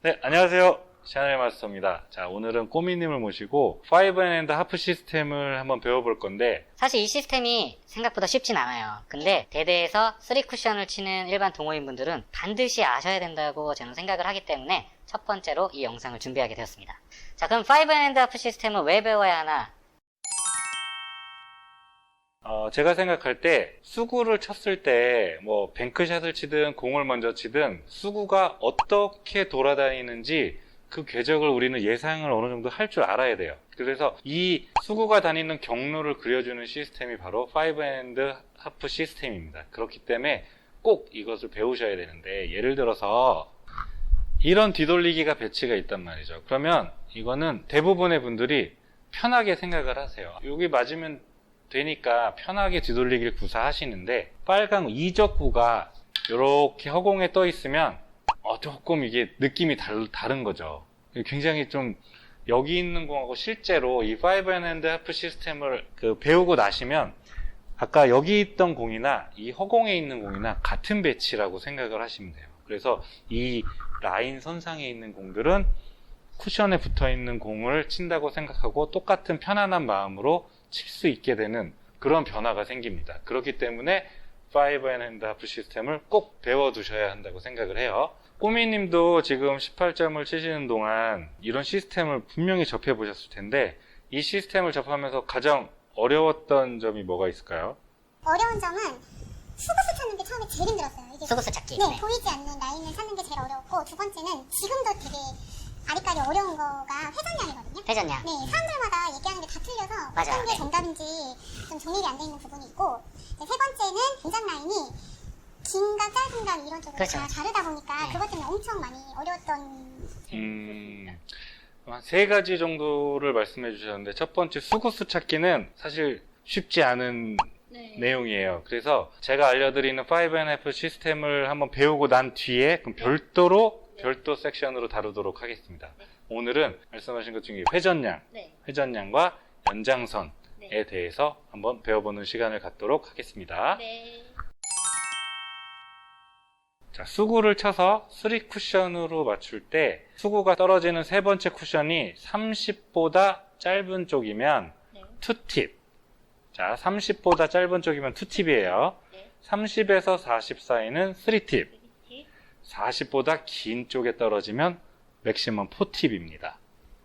네, 안녕하세요. 샤넬 마스터입니다. 자, 오늘은 꼬미님을 모시고 5&하프 시스템을 한번 배워볼 건데, 사실 이 시스템이 생각보다 쉽진 않아요. 근데 대대에서 3쿠션을 치는 일반 동호인분들은 반드시 아셔야 된다고 저는 생각을 하기 때문에 첫 번째로 이 영상을 준비하게 되었습니다. 자, 그럼 5&하프 시스템은 왜 배워야 하나? 제가 생각할 때 수구를 쳤을 때 뭐 뱅크샷을 치든 공을 먼저 치든 수구가 어떻게 돌아다니는지 그 궤적을 우리는 예상을 어느 정도 할 줄 알아야 돼요. 그래서 이 수구가 다니는 경로를 그려주는 시스템이 바로 5&하프 시스템입니다. 그렇기 때문에 꼭 이것을 배우셔야 되는데, 예를 들어서 이런 뒤돌리기가 배치가 있단 말이죠. 그러면 이거는 대부분의 분들이 편하게 생각을 하세요. 여기 맞으면 되니까 편하게 뒤돌리기를 구사하시는데, 빨간 이적구가 이렇게 허공에 떠 있으면 조금 이게 느낌이 다른 거죠. 굉장히 좀 여기 있는 공하고 실제로 이 5&하프 시스템을 배우고 나시면 아까 여기 있던 공이나 이 허공에 있는 공이나 같은 배치라고 생각을 하시면 돼요. 그래서 이 라인 선상에 있는 공들은 쿠션에 붙어 있는 공을 친다고 생각하고 똑같은 편안한 마음으로 칠 수 있게 되는 그런 변화가 생깁니다. 그렇기 때문에 5&하프 시스템을 꼭 배워두셔야 한다고 생각을 해요. 꼬미님도 지금 18점을 치시는 동안 이런 시스템을 분명히 접해보셨을 텐데, 이 시스템을 접하면서 가장 어려웠던 점이 뭐가 있을까요? 어려운 점은 수구수 찾는 게 처음에 제일 힘들었어요. 이게 수구수 찾기. 네, 보이지 않는 라인을 찾는 게 제일 어려웠고, 두 번째는 지금도 되게 아리까리 어려운 거가 회전량이거든요. 회전량. 네, 사람들마다 얘기하는 게 다 틀려서 맞아요. 어떤 게 네. 정답인지 좀 정립이 안 돼 있는 부분이 있고, 세 번째는 동작 라인이 긴가 짧은가 이런 쪽으로 그렇죠. 다 다르다 보니까 네. 그것 때문에 엄청 많이 어려웠던 한 세 가지 정도를 말씀해 주셨는데, 첫 번째 수구수 찾기는 사실 쉽지 않은 내용이에요. 그래서 제가 알려드리는 5&하프 시스템을 한번 배우고 난 뒤에 그럼 별도 섹션으로 다루도록 하겠습니다. 오늘은 말씀하신 것 중에 회전량과 연장선에 대해서 한번 배워보는 시간을 갖도록 하겠습니다. 자, 수구를 쳐서 3쿠션으로 맞출 때 수구가 떨어지는 세 번째 쿠션이 30보다 짧은 쪽이면 2팁. 자, 30보다 짧은 쪽이면 2팁이에요. 30에서 40 사이는 3팁. 40보다 긴 쪽에 떨어지면 맥시멈 4팁입니다.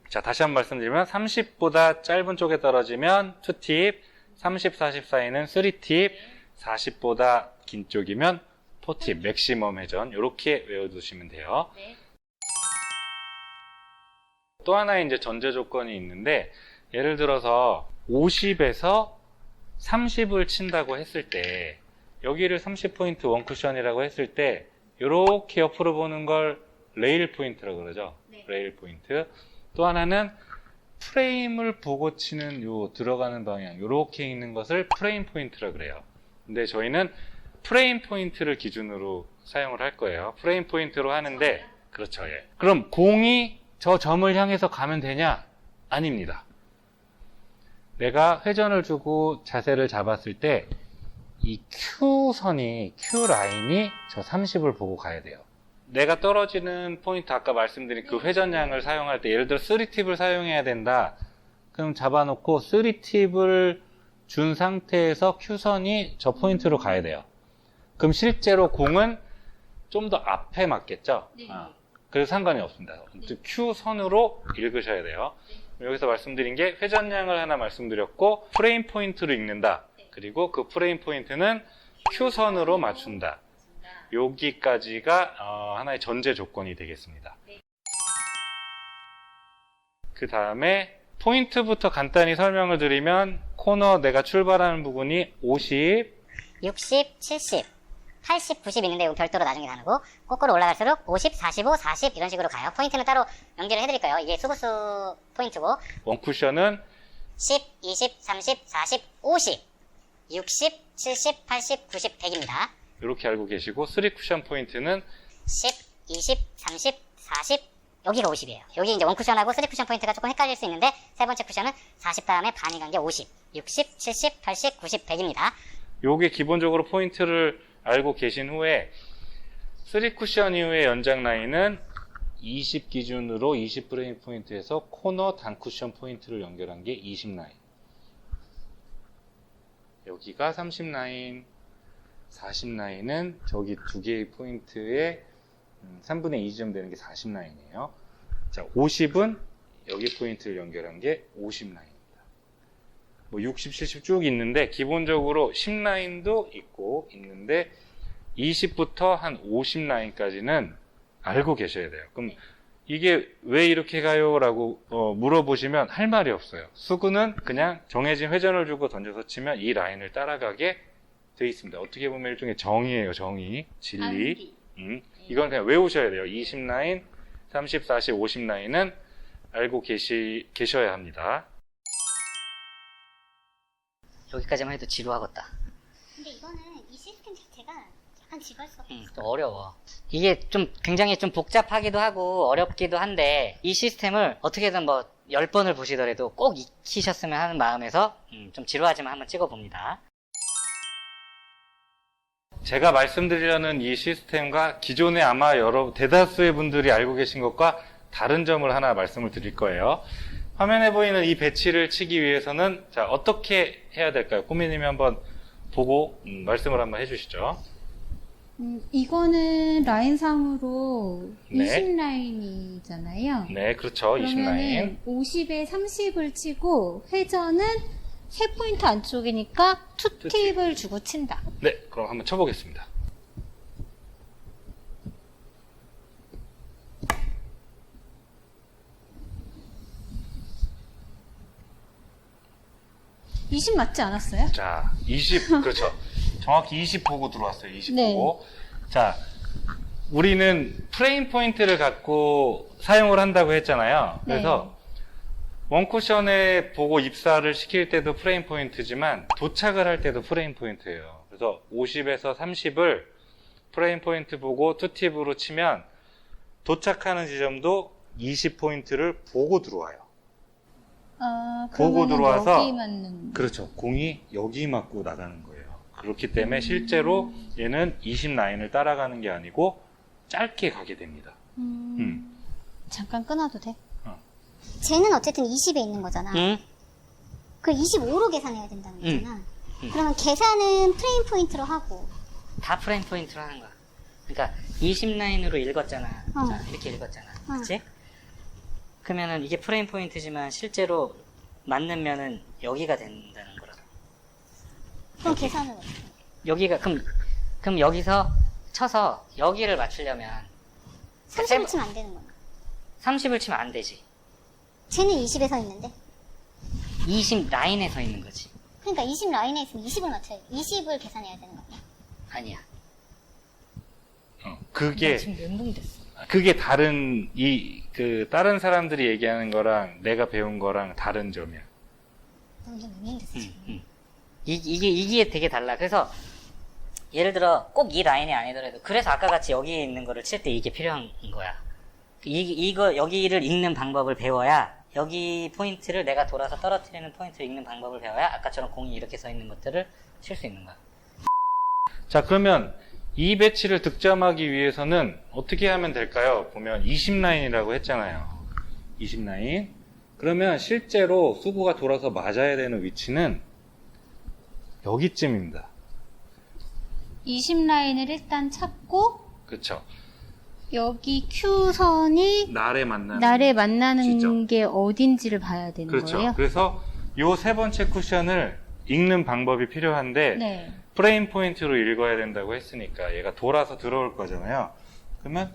자, 다시 한번 말씀드리면 30보다 짧은 쪽에 떨어지면 2팁, 30, 40 사이는 3팁, 40보다 긴 쪽이면 4팁, 맥시멈 회전, 이렇게 외워두시면 돼요. 또 하나의 이제 전제 조건이 있는데, 예를 들어서 50에서 30을 친다고 했을 때, 여기를 30포인트 원쿠션이라고 했을 때, 이렇게 옆으로 보는 걸 레일 포인트라고 그러죠. 레일 포인트. 또 하나는 프레임을 보고 치는 요 들어가는 방향, 이렇게 있는 것을 프레임 포인트라고 그래요. 근데 저희는 프레임 포인트를 기준으로 사용을 할 거예요. 프레임 포인트로 하는데, 그렇죠. 예. 그럼 공이 저 점을 향해서 가면 되냐? 아닙니다. 내가 회전을 주고 자세를 잡았을 때 이 Q 라인이 저 30을 보고 가야 돼요. 내가 떨어지는 포인트, 아까 말씀드린 그 회전량을 사용할 때, 예를 들어 3팁을 사용해야 된다. 그럼 잡아놓고 3팁을 준 상태에서 Q선이 저 포인트로 가야 돼요. 그럼 실제로 공은 좀 더 앞에 맞겠죠? 그래서 상관이 없습니다. Q선으로 읽으셔야 돼요. 여기서 말씀드린 게 회전량을 하나 말씀드렸고, 프레임 포인트로 읽는다. 그리고 그 프레임 포인트는 Q선으로 맞춘다. 여기까지가 하나의 전제 조건이 되겠습니다. 그 다음에 포인트부터 간단히 설명을 드리면, 코너 내가 출발하는 부분이 50, 60, 70, 80, 90 있는데 이건 별도로 나중에 나누고, 거꾸로 올라갈수록 50, 45, 40 이런 식으로 가요. 포인트는 따로 명기를 해드릴 거예요. 이게 수구수 포인트고, 원쿠션은 10, 20, 30, 40, 50, 60, 70, 80, 90, 100입니다. 이렇게 알고 계시고, 3쿠션 포인트는 10, 20, 30, 40, 여기가 50이에요. 여기 이제 원쿠션하고 3쿠션 포인트가 조금 헷갈릴 수 있는데, 세 번째 쿠션은 40 다음에 반이 간 게 50, 60, 70, 80, 90, 100입니다. 요게 기본적으로 포인트를 알고 계신 후에 3쿠션 이후의 연장 라인은 20 기준으로 20 프레임 포인트에서 코너 단 쿠션 포인트를 연결한 게 20 라인. 여기가 30 라인, 40 라인은 저기 두 개의 포인트에 3분의 2 지점 되는 게 40 라인이에요. 자, 50은 여기 포인트를 연결한 게 50 라인입니다. 뭐 60, 70 쭉 있는데 기본적으로 10 라인도 있고 있는데 20부터 한 50 라인까지는 알고 계셔야 돼요. 그럼 이게 왜 이렇게 가요? 라고 물어보시면 할 말이 없어요. 수구는 그냥 정해진 회전을 주고 던져서 치면 이 라인을 따라가게 돼 있습니다. 어떻게 보면 일종의 정의예요. 정의, 진리. 이건 그냥 외우셔야 돼요. 20 라인, 30, 40, 50 라인은 알고 계셔야 합니다. 여기까지만 해도 지루하겠다. 근데 이거는 이 시스템 자체가 약간 지루할 수밖에 없어. 좀 어려워. 이게 좀 굉장히 좀 복잡하기도 하고 어렵기도 한데 이 시스템을 어떻게든 뭐 10번을 보시더라도 꼭 익히셨으면 하는 마음에서 좀 지루하지만 한번 찍어봅니다. 제가 말씀드리려는 이 시스템과 기존에 아마 대다수의 분들이 알고 계신 것과 다른 점을 하나 말씀을 드릴 거예요. 화면에 보이는 이 배치를 치기 위해서는 자, 어떻게 해야 될까요? 꼬미님이 한번 보고 말씀을 한번 해주시죠. 이거는 라인상으로 네. 20라인이잖아요. 네, 그렇죠. 20 라인. 그러면은 50에 30을 치고 회전은 3포인트 안쪽이니까 투팁을 주고 친다. 네, 그럼 한번 쳐보겠습니다. (20) 맞지 않았어요? 자, 20, 그렇죠. 정확히 20 보고 들어왔어요. 20 네. 보고. 자, 우리는 프레임 포인트를 갖고 사용을 한다고 했잖아요. 그래서 원쿠션에 보고 입사를 시킬 때도 프레임 포인트지만 도착을 할 때도 프레임 포인트예요. 그래서 50에서 30을 프레임 포인트 보고 투팁으로 치면 도착하는 지점도 20포인트를 보고 들어와요. 보고 그러면은 들어와서 여기 맞는. 그렇죠. 공이 여기 맞고 나가는 거예요. 그렇기 때문에 실제로 얘는 20 라인을 따라가는 게 아니고 짧게 가게 됩니다. 잠깐 끊어도 돼? 쟤는 어쨌든 20에 있는 거잖아. 응? 그 25로 계산해야 된다는 거잖아. 그러면 계산은 프레임 포인트로 하고. 다 프레임 포인트로 하는 거야. 그러니까 20 라인으로 읽었잖아. 어. 자, 이렇게 읽었잖아. 어. 그치? 그러면은 이게 프레임 포인트지만 실제로 맞는 면은 여기가 된다는 거라고. 그럼 계산은 어떻게? 여기가 그럼 여기서 쳐서 여기를 맞추려면 30을 치면 안 되는 거야. 30을 치면 안 되지. 쟤는 20에 서 있는데. 20 라인에 서 있는 거지. 그러니까 20 라인에 있으면 20을 맞춰야 돼. 20을 계산해야 되는 거 아니야? 아니야. 그게 지금 멘붕이 됐어. 그게 다른 다른 사람들이 얘기하는 거랑 내가 배운 거랑 다른 점이야. 완전 맹맹됐어. 지금. 이게 되게 달라. 그래서 예를 들어 꼭 이 라인이 아니더라도 그래서 아까 같이 여기 있는 거를 칠 때 이게 필요한 거야. 이거 여기를 읽는 방법을 배워야 여기 포인트를 내가 돌아서 떨어뜨리는 포인트를 읽는 방법을 배워야 아까처럼 공이 이렇게 서 있는 것들을 칠 수 있는 거야. 자, 그러면 이 배치를 득점하기 위해서는 어떻게 하면 될까요? 보면 20 라인이라고 했잖아요. 20 라인. 그러면 실제로 수구가 돌아서 맞아야 되는 위치는 여기쯤입니다. 20라인을 일단 찾고 그렇죠. 여기 Q선이 날에 만나는 날에 만나는 지점. 게 어딘지를 봐야 되는 그렇죠. 거예요? 그래서 요 세 번째 쿠션을 읽는 방법이 필요한데 네. 프레임 포인트로 읽어야 된다고 했으니까 얘가 돌아서 들어올 거잖아요. 그러면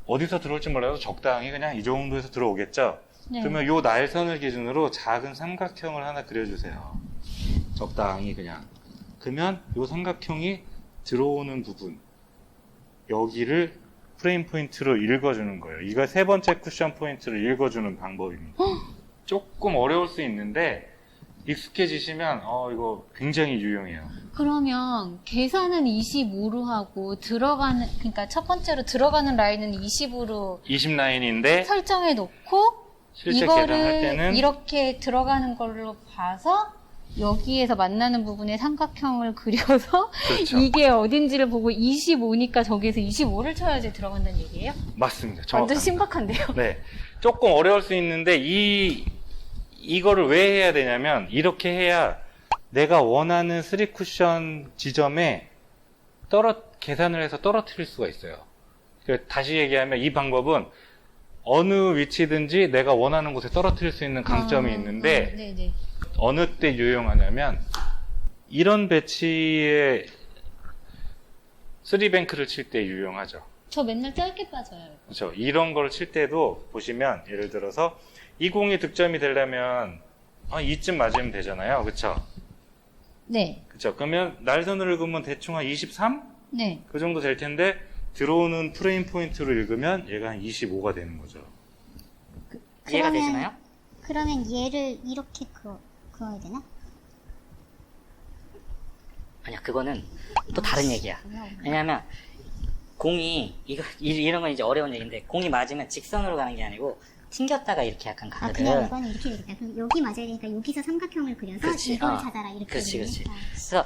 어디서 들어올지 몰라도 적당히 그냥 이 정도에서 들어오겠죠. 네. 그러면 요 날선을 기준으로 작은 삼각형을 하나 그려주세요. 적당히 그냥. 그러면 요 삼각형이 들어오는 부분 여기를 프레임 포인트로 읽어주는 거예요. 이거 세 번째 쿠션 포인트를 읽어주는 방법입니다. 조금 어려울 수 있는데 익숙해지시면 이거 굉장히 유용해요. 그러면 계산은 25로 하고 그러니까 첫 번째로 들어가는 라인은 20으로 20 라인인데 설정해 놓고 실제 계산할 이거를 때는 이렇게 들어가는 걸로 봐서 여기에서 만나는 부분에 삼각형을 그려서 그렇죠. 이게 어딘지를 보고 25니까 저기에서 25를 쳐야지 들어간다는 얘기예요? 맞습니다. 완전 정확합니다. 신박한데요? 네. 조금 어려울 수 있는데, 이거를 왜 해야 되냐면, 이렇게 해야 내가 원하는 3쿠션 지점에 계산을 해서 떨어뜨릴 수가 있어요. 다시 얘기하면 이 방법은 어느 위치든지 내가 원하는 곳에 떨어뜨릴 수 있는 강점이 있는데, 네네. 어느 때 유용하냐면, 이런 배치에 3뱅크를 칠 때 유용하죠. 저 맨날 짧게 빠져요. 그렇죠. 이런 걸 칠 때도 보시면, 예를 들어서 이 공이 득점이 되려면 이쯤 맞으면 되잖아요. 그렇죠? 네. 그렇죠. 그러면 날선을 읽으면 대충 한 23? 네. 그 정도 될 텐데, 들어오는 프레임 포인트로 읽으면 얘가 한 25가 되는 거죠. 이해가 그러면- 되시나요? 그러면 얘를 이렇게 그어야 되나? 아니야, 그거는 또 다른 얘기야. 왜냐면 공이 이런 건 이제 어려운 얘기인데, 공이 맞으면 직선으로 가는 게 아니고 튕겼다가 이렇게 약간 아, 가거든. 그냥 이거는 이렇게 되겠다. 그럼 여기 맞아야 되니까 여기서 삼각형을 그려서 그렇지, 이걸 어. 찾아라 이렇게 그렇지, 되겠네. 그렇지. 아. 그래서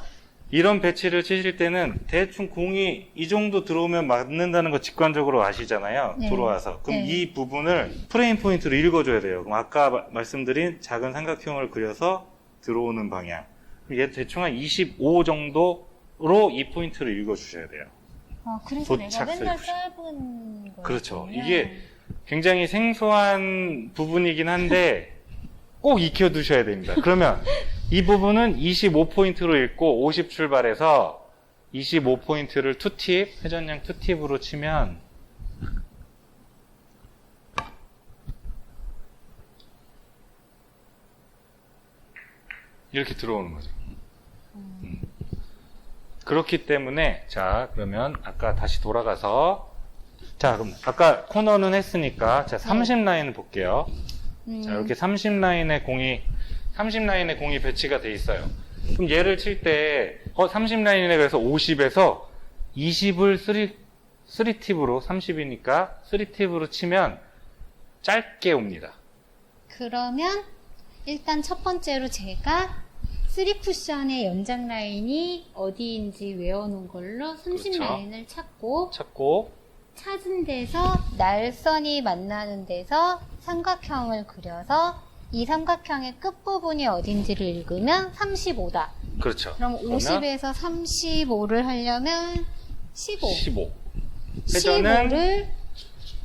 이런 배치를 치실 때는 대충 공이 이 정도 들어오면 맞는다는 거 직관적으로 아시잖아요. 네. 들어와서. 그럼 네. 이 부분을 프레임 포인트로 읽어줘야 돼요. 그럼 아까 말씀드린 작은 삼각형을 그려서 들어오는 방향. 얘 대충 한 25 정도로 이 포인트를 읽어주셔야 돼요. 아, 그래서 내가 도착 맨날 셀프. 짧은 거. 그렇죠. 이게 굉장히 생소한 부분이긴 한데 꼭 익혀두셔야 됩니다. 그러면 이 부분은 25포인트로 읽고 50 출발해서 25포인트를 2팁, 회전량 2팁으로 치면 이렇게 들어오는 거죠. 그렇기 때문에 자 그러면 아까 다시 돌아가서 자 그럼 아까 코너는 했으니까 자 30라인을 볼게요. 자 이렇게 30라인의 공이 배치가 돼 있어요. 그럼 얘를 칠 때 30라인에 그래서 50에서 20을 3팁으로 30이니까 3팁으로 치면 짧게 옵니다. 그러면 일단 첫 번째로 제가 3쿠션의 연장 라인이 어디인지 외워놓은 걸로 30 그렇죠. 라인을 찾고 찾은 데서 날선이 만나는 데서 삼각형을 그려서 이 삼각형의 끝부분이 어딘지를 읽으면 35다. 그렇죠. 그럼 그러면 50에서 35를 하려면 15. 15. 회전은 15를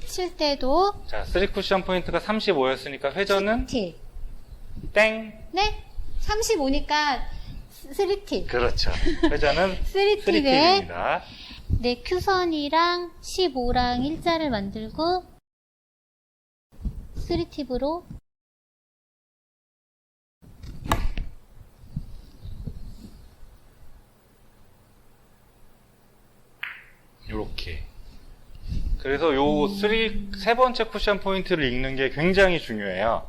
칠 때도 자 3쿠션 포인트가 35였으니까 회전은 팁. 땡. 네? 35니까 3팁. 그렇죠. 회전은 3팁에 3팁입니다. 네, 큐선이랑 15랑 일자를 만들고 3팁으로 요렇게. 그래서 요 세 번째 쿠션 포인트를 읽는 게 굉장히 중요해요.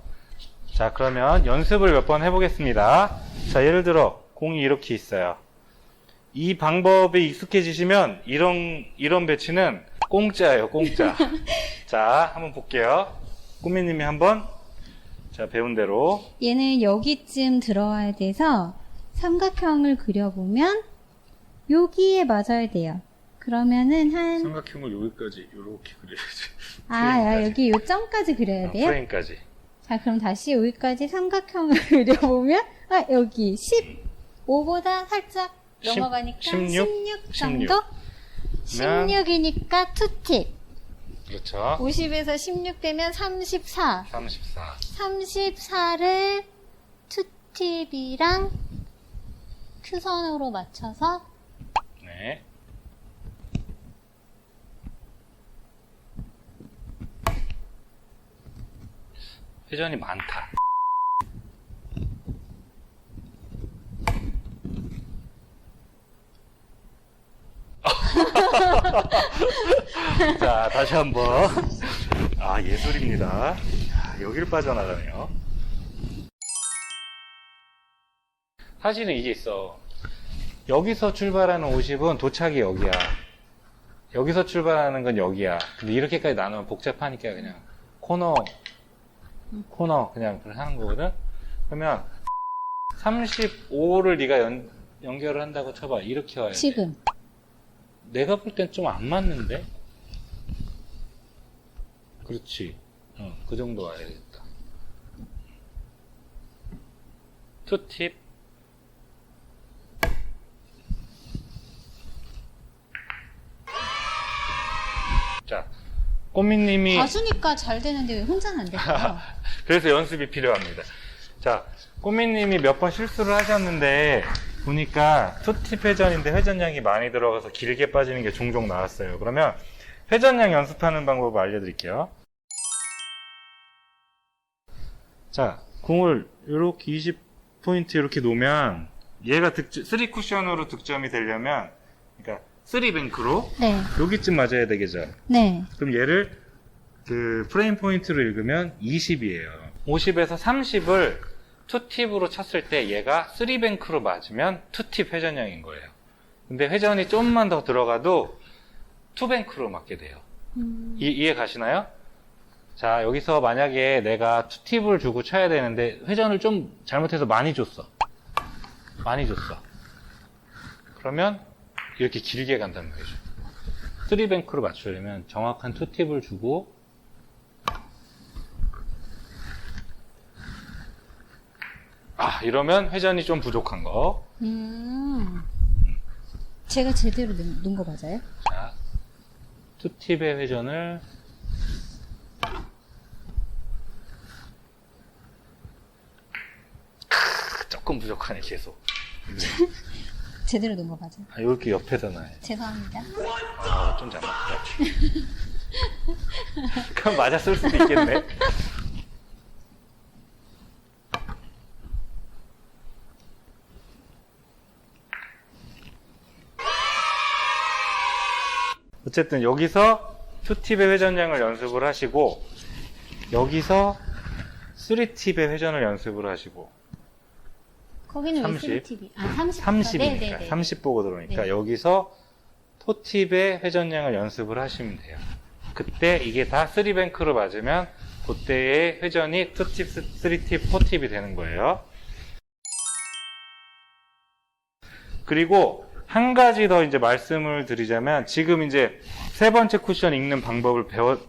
자, 그러면 연습을 몇 번 해보겠습니다. 자, 예를 들어, 공이 이렇게 있어요. 이 방법에 익숙해지시면, 이런 배치는 공짜예요, 공짜. 자, 한번 볼게요. 꾸미님이 한번, 자, 배운 대로. 얘는 여기쯤 들어와야 돼서 삼각형을 그려보면 여기에 맞아야 돼요. 그러면은 삼각형을 여기까지, 요렇게 그려야지. 여기 요 점까지 그려야 돼요? 프레임까지. 자, 그럼 다시 여기까지 삼각형을 그려보면, 여기 15보다 살짝 넘어가니까 16 정도? 16이니까 2팁. 그렇죠. 50에서 16 되면 34. 34. 34를 2팁이랑 큐선으로 맞춰서 네. 회전이 많다. 자, 다시 한번. 예술입니다. 여기를 빠져나가네요. 사실은 이게 있어. 여기서 출발하는 50은 도착이 여기야. 여기서 출발하는 건 여기야. 근데 이렇게까지 나누면 복잡하니까 그냥 코너 그냥 그걸 하는 거거든. 그러면 35를 네가 연결을 한다고 쳐봐. 이렇게 와야 돼. 지금. 내가 볼 땐 좀 안 맞는데? 그렇지. 그 정도 와야 되겠다. 투팁. 자, 꼬미님이 가수니까 잘 되는데 왜 혼자는 안 될까요? 그래서 연습이 필요합니다. 자, 꼬미님이 몇 번 실수를 하셨는데 보니까 투팁 회전인데 회전량이 많이 들어가서 길게 빠지는 게 종종 나왔어요. 그러면 회전량 연습하는 방법을 알려드릴게요. 자, 공을 이렇게 20포인트 이렇게 놓으면 얘가 3쿠션으로 득점이 되려면 그러니까 3뱅크로 네. 여기쯤 맞아야 되겠죠. 네. 그럼 얘를 그 프레임 포인트로 읽으면 20이에요. 50에서 30을 투팁으로 쳤을 때 얘가 3뱅크로 맞으면 투팁 회전량인 거예요. 근데 회전이 좀만 더 들어가도 투뱅크로 맞게 돼요. 이해 가시나요? 자, 여기서 만약에 내가 투팁을 주고 쳐야 되는데 회전을 좀 잘못해서 많이 줬어. 그러면 이렇게 길게 간다는 거죠. 3뱅크로 맞추려면 정확한 투팁을 주고 이러면 회전이 좀 부족한 거. 제가 제대로 놓은 거 맞아요? 자, 투팁의 회전을 조금 부족하네 계속. 제대로 놓은 거 맞아요? 이렇게 옆에다 놔야 죄송합니다. 좀 잘못했다. 그럼 맞았을 수도 있겠네. 어쨌든 여기서 투팁의 회전량을 연습을 하시고 여기서 3팁의 회전을 연습을 하시고 거기는 30. 왜 3TV? 30. 30이니까 네네네. 30 보고 들어오니까 네. 여기서 토팁의 회전량을 연습을 하시면 돼요. 그때 이게 다 3뱅크로 맞으면 그때의 회전이 2팁, 3팁, 4팁이 되는 거예요. 그리고 한 가지 더 이제 말씀을 드리자면 지금 이제 세 번째 쿠션 읽는 방법을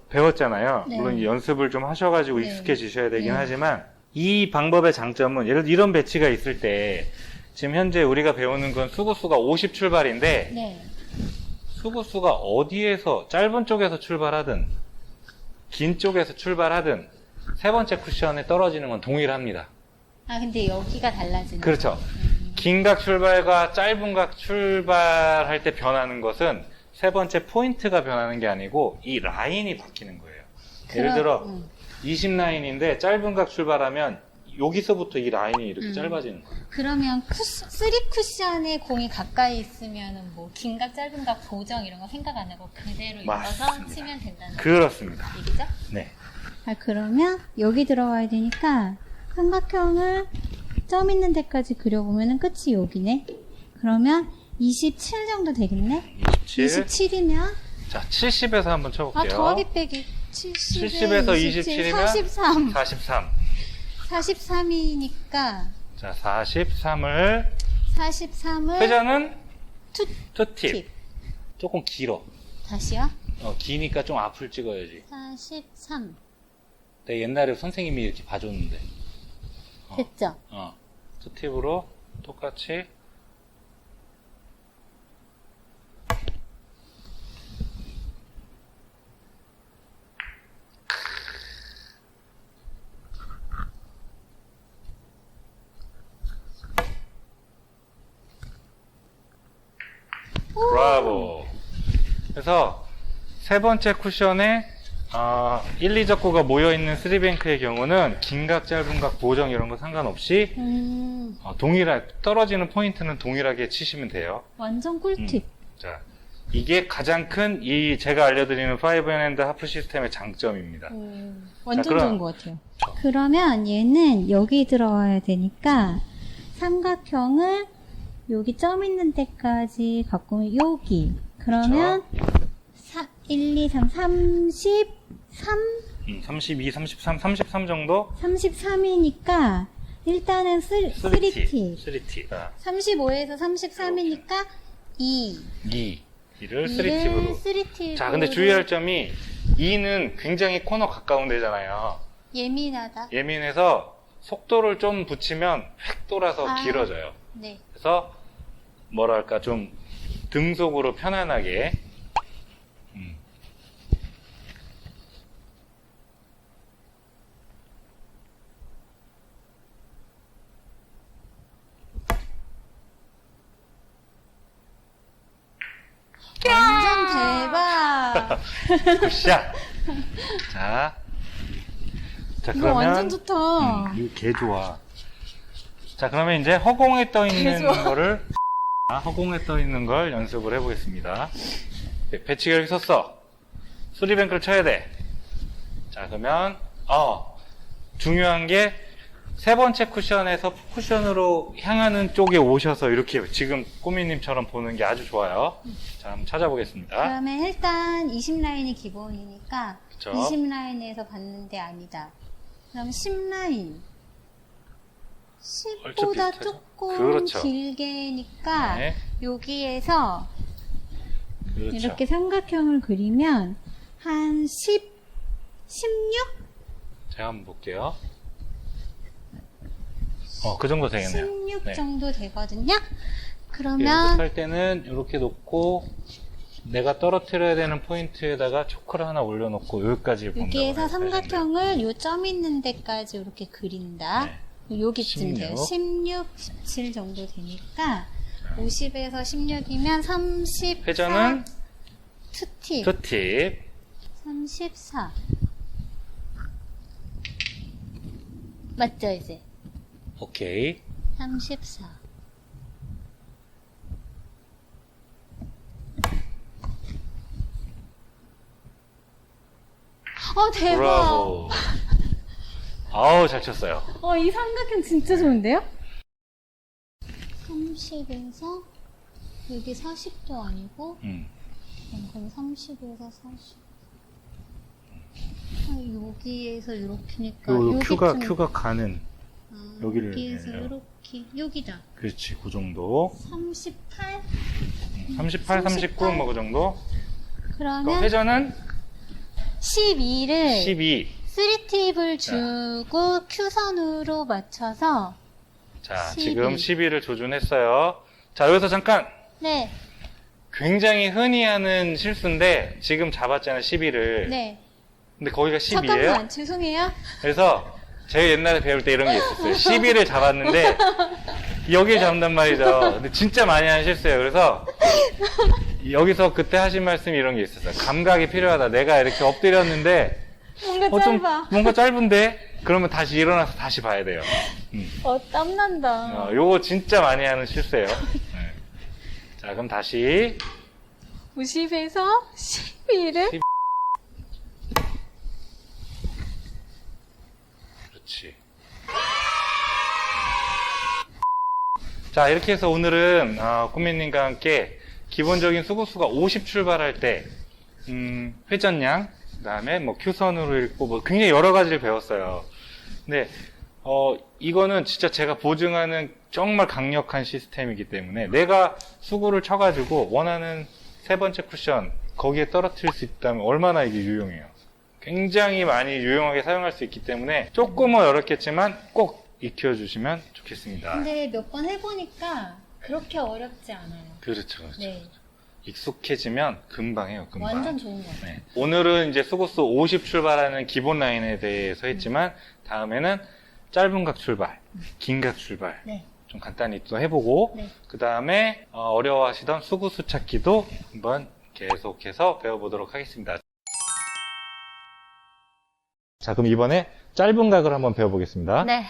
배웠잖아요. 네. 물론 연습을 좀 하셔가지고 네. 익숙해지셔야 되긴 네. 하지만 이 방법의 장점은 예를 들어 이런 배치가 있을 때 지금 현재 우리가 배우는 건 수구수가 50 출발인데 네. 수구수가 어디에서 짧은 쪽에서 출발하든 긴 쪽에서 출발하든 세 번째 쿠션에 떨어지는 건 동일합니다. 근데 여기가 달라지는. 그렇죠. 긴 각 출발과 짧은 각 출발할 때 변하는 것은 세 번째 포인트가 변하는 게 아니고 이 라인이 바뀌는 거예요. 예를 들어 20 라인인데 짧은 각 출발하면 여기서부터 이 라인이 이렇게 짧아지는 거예요. 그러면 3쿠션에 공이 가까이 있으면 뭐 긴각 짧은각 보정 이런 거 생각 안 하고 그대로 읽어서 맞습니다. 치면 된다는 그렇습니다. 얘기죠? 네. 그러면 여기 들어와야 되니까 삼각형을 점 있는 데까지 그려보면 끝이 여기네. 그러면 27 정도 되겠네. 27. 27이면 자, 70에서 한번 쳐볼게요. 더하기 빼기 70에 70에서 27이면 43. 43. 43이니까 자, 43을 43을 회전은 투 투팁. 팁. 조금 길어. 다시요. 기니까 좀 앞을 찍어야지. 43 내가 옛날에 선생님이 이렇게 봐줬는데. 됐죠? 투팁으로 똑같이. 브라보. 그래서 세 번째 쿠션에 1, 2적구가 모여있는 3뱅크의 경우는 긴각, 짧은각, 보정 이런 거 상관없이 떨어지는 포인트는 동일하게 치시면 돼요. 완전 꿀팁. 자, 이게 가장 큰 제가 알려드리는 5&hand 하프 시스템의 장점입니다. 완전 그럼- 좋은 것 같아요. 그러면 얘는 여기 들어와야 되니까 삼각형을 여기 점 있는 데까지 갖고 오면 여기. 그러면 1, 2, 3, 33? 32, 33, 33 정도? 33이니까 일단은 3T. 3T. 35에서 33이니까 2. 2를 3팁으로. 3T. 자, 근데 주의할 점이 2는 굉장히 코너 가까운 데잖아요. 예민하다. 예민해서 속도를 좀 붙이면 획 돌아서 아. 길어져요. 네. 그래서 뭐랄까 좀 등속으로 편안하게 완전 대박. 굿샷. 자, 이거 그러면 완전 좋다. 이거 개 좋아. 자, 그러면 이제 허공에 떠 있는 거를 허공에 떠 있는 걸 연습을 해보겠습니다. 네, 배치기 이렇게 섰어. 수리뱅크를 쳐야 돼. 자, 그러면 중요한 게 세 번째 쿠션에서 쿠션으로 향하는 쪽에 오셔서 이렇게 지금 꼬미님처럼 보는 게 아주 좋아요. 자, 한번 찾아보겠습니다. 그러면 일단 20라인이 기본이니까 그쵸. 20라인에서 봤는데 아니다. 그럼 10라인. 10보다 비슷하죠? 조금 그렇죠. 길게니까 네. 여기에서 그렇죠. 이렇게 삼각형을 그리면 한 16? 제가 한번 볼게요. 그 정도 되겠네요. 16 네. 정도 되거든요. 그러면 연습할 때는 이렇게 놓고 내가 떨어뜨려야 되는 포인트에다가 초크를 하나 올려놓고 여기까지 본다고 여기에서 해요, 삼각형을 요 점 있는 데까지 이렇게 그린다. 네. 여기쯤 돼요. 16, 17 정도 되니까 50에서 16이면 34. 회전은 2팁. 2팁. 34. 맞죠, 이제? 오케이. 34. 대박. 브라보. 아우, 잘 쳤어요. 이 삼각형 진짜 좋은데요? 30에서 여기 40도 아니고 그럼 30에서 40. 여기에서 이렇게니까 요 여기쯤- 큐가 가는 여기를 여기에서 해요. 이렇게 여기다. 그렇지, 그 정도. 38. 38, 39, 뭐 그 정도. 그럼 그러면 회전은 12를 12. 3팁을 주고 큐선으로 맞춰서 자, 12. 지금 12를 조준했어요. 자, 여기서 잠깐. 네, 굉장히 흔히 하는 실수인데 지금 잡았잖아요, 12를. 네. 근데 거기가 12예요. 잠깐만, 죄송해요. 그래서 제가 옛날에 배울 때 이런 게 있었어요. 12를 잡았는데 여기를 잡는단 말이죠. 근데 진짜 많이 하는 실수예요. 그래서 여기서 그때 하신 말씀이 이런 게 있었어요. 감각이 필요하다. 내가 이렇게 엎드렸는데 뭔가 좀 짧아. 뭔가 짧은데? 그러면 다시 일어나서 다시 봐야 돼요. 땀난다. 요거 진짜 많이 하는 실수예요. 네. 자, 그럼 다시 90에서 12를 그렇지. 자, 이렇게 해서 오늘은 꾸미님과 함께 기본적인 수구수가 50 출발할 때 회전량, 그 다음에 뭐 큐선으로 읽고 뭐 굉장히 여러 가지를 배웠어요. 근데 이거는 진짜 제가 보증하는 정말 강력한 시스템이기 때문에 내가 수구를 쳐가지고 원하는 세 번째 쿠션 거기에 떨어뜨릴 수 있다면 얼마나 이게 유용해요. 굉장히 많이 유용하게 사용할 수 있기 때문에 조금은 어렵겠지만 꼭 익혀주시면 좋겠습니다. 근데 몇 번 해보니까 그렇게 어렵지 않아요. 그렇죠, 그렇죠. 네, 익숙해지면 금방 해요, 금방. 완전 좋은 것 같아요. 네. 오늘은 이제 수구수 50 출발하는 기본 라인에 대해서 했지만 다음에는 짧은 각 출발, 긴 각 출발 네. 좀 간단히 또 해보고 네. 그 다음에 어려워하시던 수구수 찾기도 한번 계속해서 배워보도록 하겠습니다. 자, 그럼 이번에 짧은 각을 한번 배워보겠습니다. 네.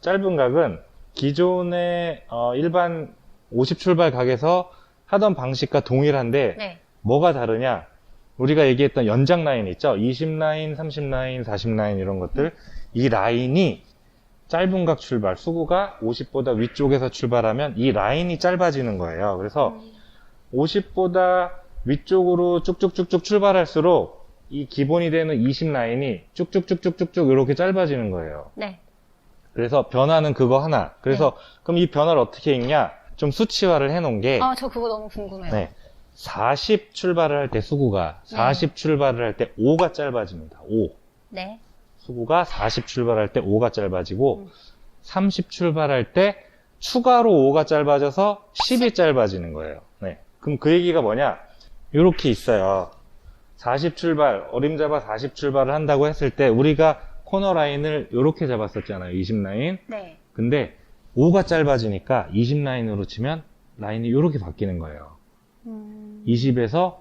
짧은 각은 기존의 일반 50 출발 각에서 하던 방식과 동일한데 네. 뭐가 다르냐? 우리가 얘기했던 연장 라인 있죠? 20 라인, 30 라인, 40 라인 이런 것들. 이 라인이 짧은 각 출발, 수구가 50보다 위쪽에서 출발하면 이 라인이 짧아지는 거예요. 그래서 50보다 위쪽으로 쭉쭉쭉쭉 출발할수록 이 기본이 되는 20 라인이 쭉쭉쭉쭉쭉 이렇게 짧아지는 거예요. 네. 그래서 변화는 그거 하나. 그래서 그럼 이 변화를 어떻게 읽냐? 좀 수치화를 해놓은 게 저 그거 너무 궁금해요. 네. 40 출발을 할 때 수구가 40 출발을 할 때 5가 짧아집니다. 5. 네. 수구가 40 출발할 때 5가 짧아지고 30 출발할 때 추가로 5가 짧아져서 10이 짧아지는 거예요. 네. 그럼 그 얘기가 뭐냐? 이렇게 있어요. 40 출발, 어림잡아 40 출발을 한다고 했을 때 우리가 코너 라인을 이렇게 잡았었잖아요. 20 라인. 네. 근데 5가 짧아지니까 20 라인으로 치면 라인이 이렇게 바뀌는 거예요. 20에서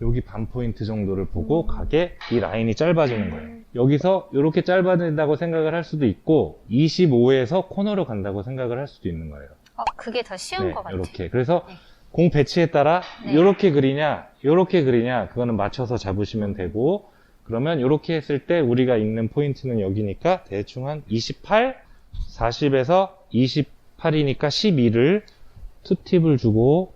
여기 반 포인트 정도를 보고 가게 이 라인이 짧아지는 거예요. 여기서 이렇게 짧아진다고 생각을 할 수도 있고 25에서 코너로 간다고 생각을 할 수도 있는 거예요. 그게 더 쉬운 것 같아요. 이렇게. 그래서 네. 공 배치에 따라 네. 이렇게 그리냐, 이렇게 그리냐 그거는 맞춰서 잡으시면 되고 그러면 이렇게 했을 때 우리가 읽는 포인트는 여기니까 대충 한 28, 40에서 28이니까 12를 투팁을 주고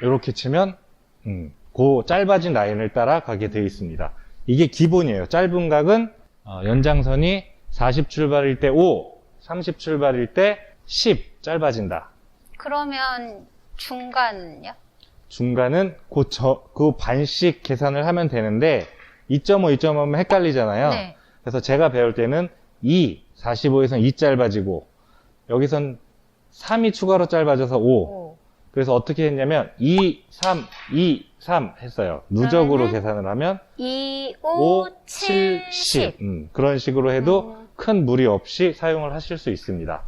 이렇게 치면 그 짧아진 라인을 따라 가게 되어 있습니다. 이게 기본이에요. 짧은 각은 연장선이 40 출발일 때 5, 30 출발일 때 10 짧아진다. 그러면 중간요? 중간은 그 반씩 계산을 하면 되는데 2.5, 2.5면 헷갈리잖아요. 네. 그래서 제가 배울 때는 2, 45에선 2 짧아지고 여기선 3이 추가로 짧아져서 5. 그래서 어떻게 했냐면 2, 3, 2, 3 했어요. 누적으로 계산을 하면 2, 5, 7, 10. 그런 식으로 해도 큰 무리 없이 사용을 하실 수 있습니다.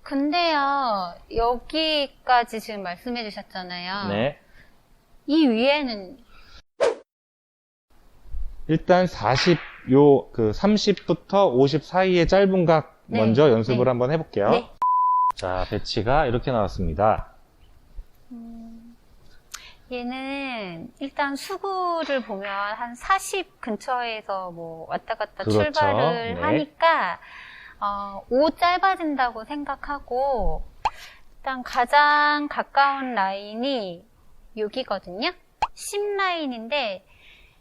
근데요, 여기까지 지금 말씀해 주셨잖아요. 네. 이 위에는 일단 30부터 50 사이의 짧은 각 네. 먼저 연습을 네. 한번 해볼게요. 네. 자, 배치가 이렇게 나왔습니다. 얘는 일단 수구를 보면 한 40 근처에서 뭐 왔다 갔다 그렇죠. 출발을 네. 하니까 5 짧아진다고 생각하고 일단 가장 가까운 라인이 여기거든요. 10 라인인데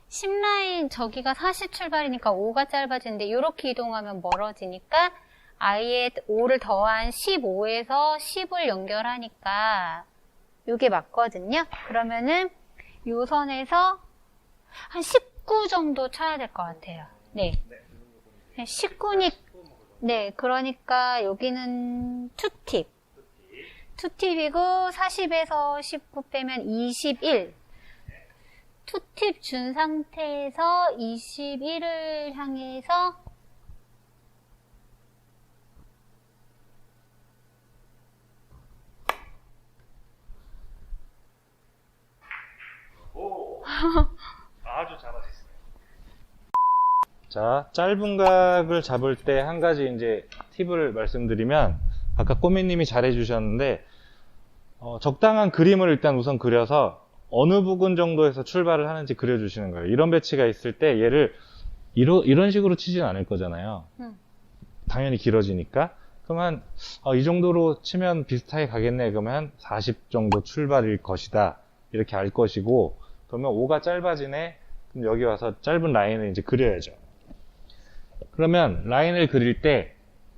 10 라인 저기가 40 출발이니까 5가 짧아지는데 이렇게 이동하면 멀어지니까 아예 5를 더한 15에서 10을 연결하니까 이게 맞거든요. 그러면은 요 선에서 한 19 정도 쳐야 될 것 같아요. 네. 19니, 네. 그러니까 여기는 2팁. 2팁이고 40에서 19 빼면 21. 2팁 준 상태에서 21을 향해서 아주 잘하셨어요. 자, 짧은 각을 잡을 때 한 가지 이제 팁을 말씀드리면 아까 꼬미님이 잘해주셨는데 적당한 그림을 일단 우선 그려서 어느 부분 정도에서 출발을 하는지 그려주시는 거예요. 이런 배치가 있을 때 얘를 이런 식으로 치진 않을 거잖아요. 당연히 길어지니까. 그러면 이 정도로 치면 비슷하게 가겠네. 그러면 한 40 정도 출발일 것이다. 이렇게 알 것이고 그러면 5가 짧아지네. 그럼 여기 와서 짧은 라인을 이제 그려야죠. 그러면 라인을 그릴 때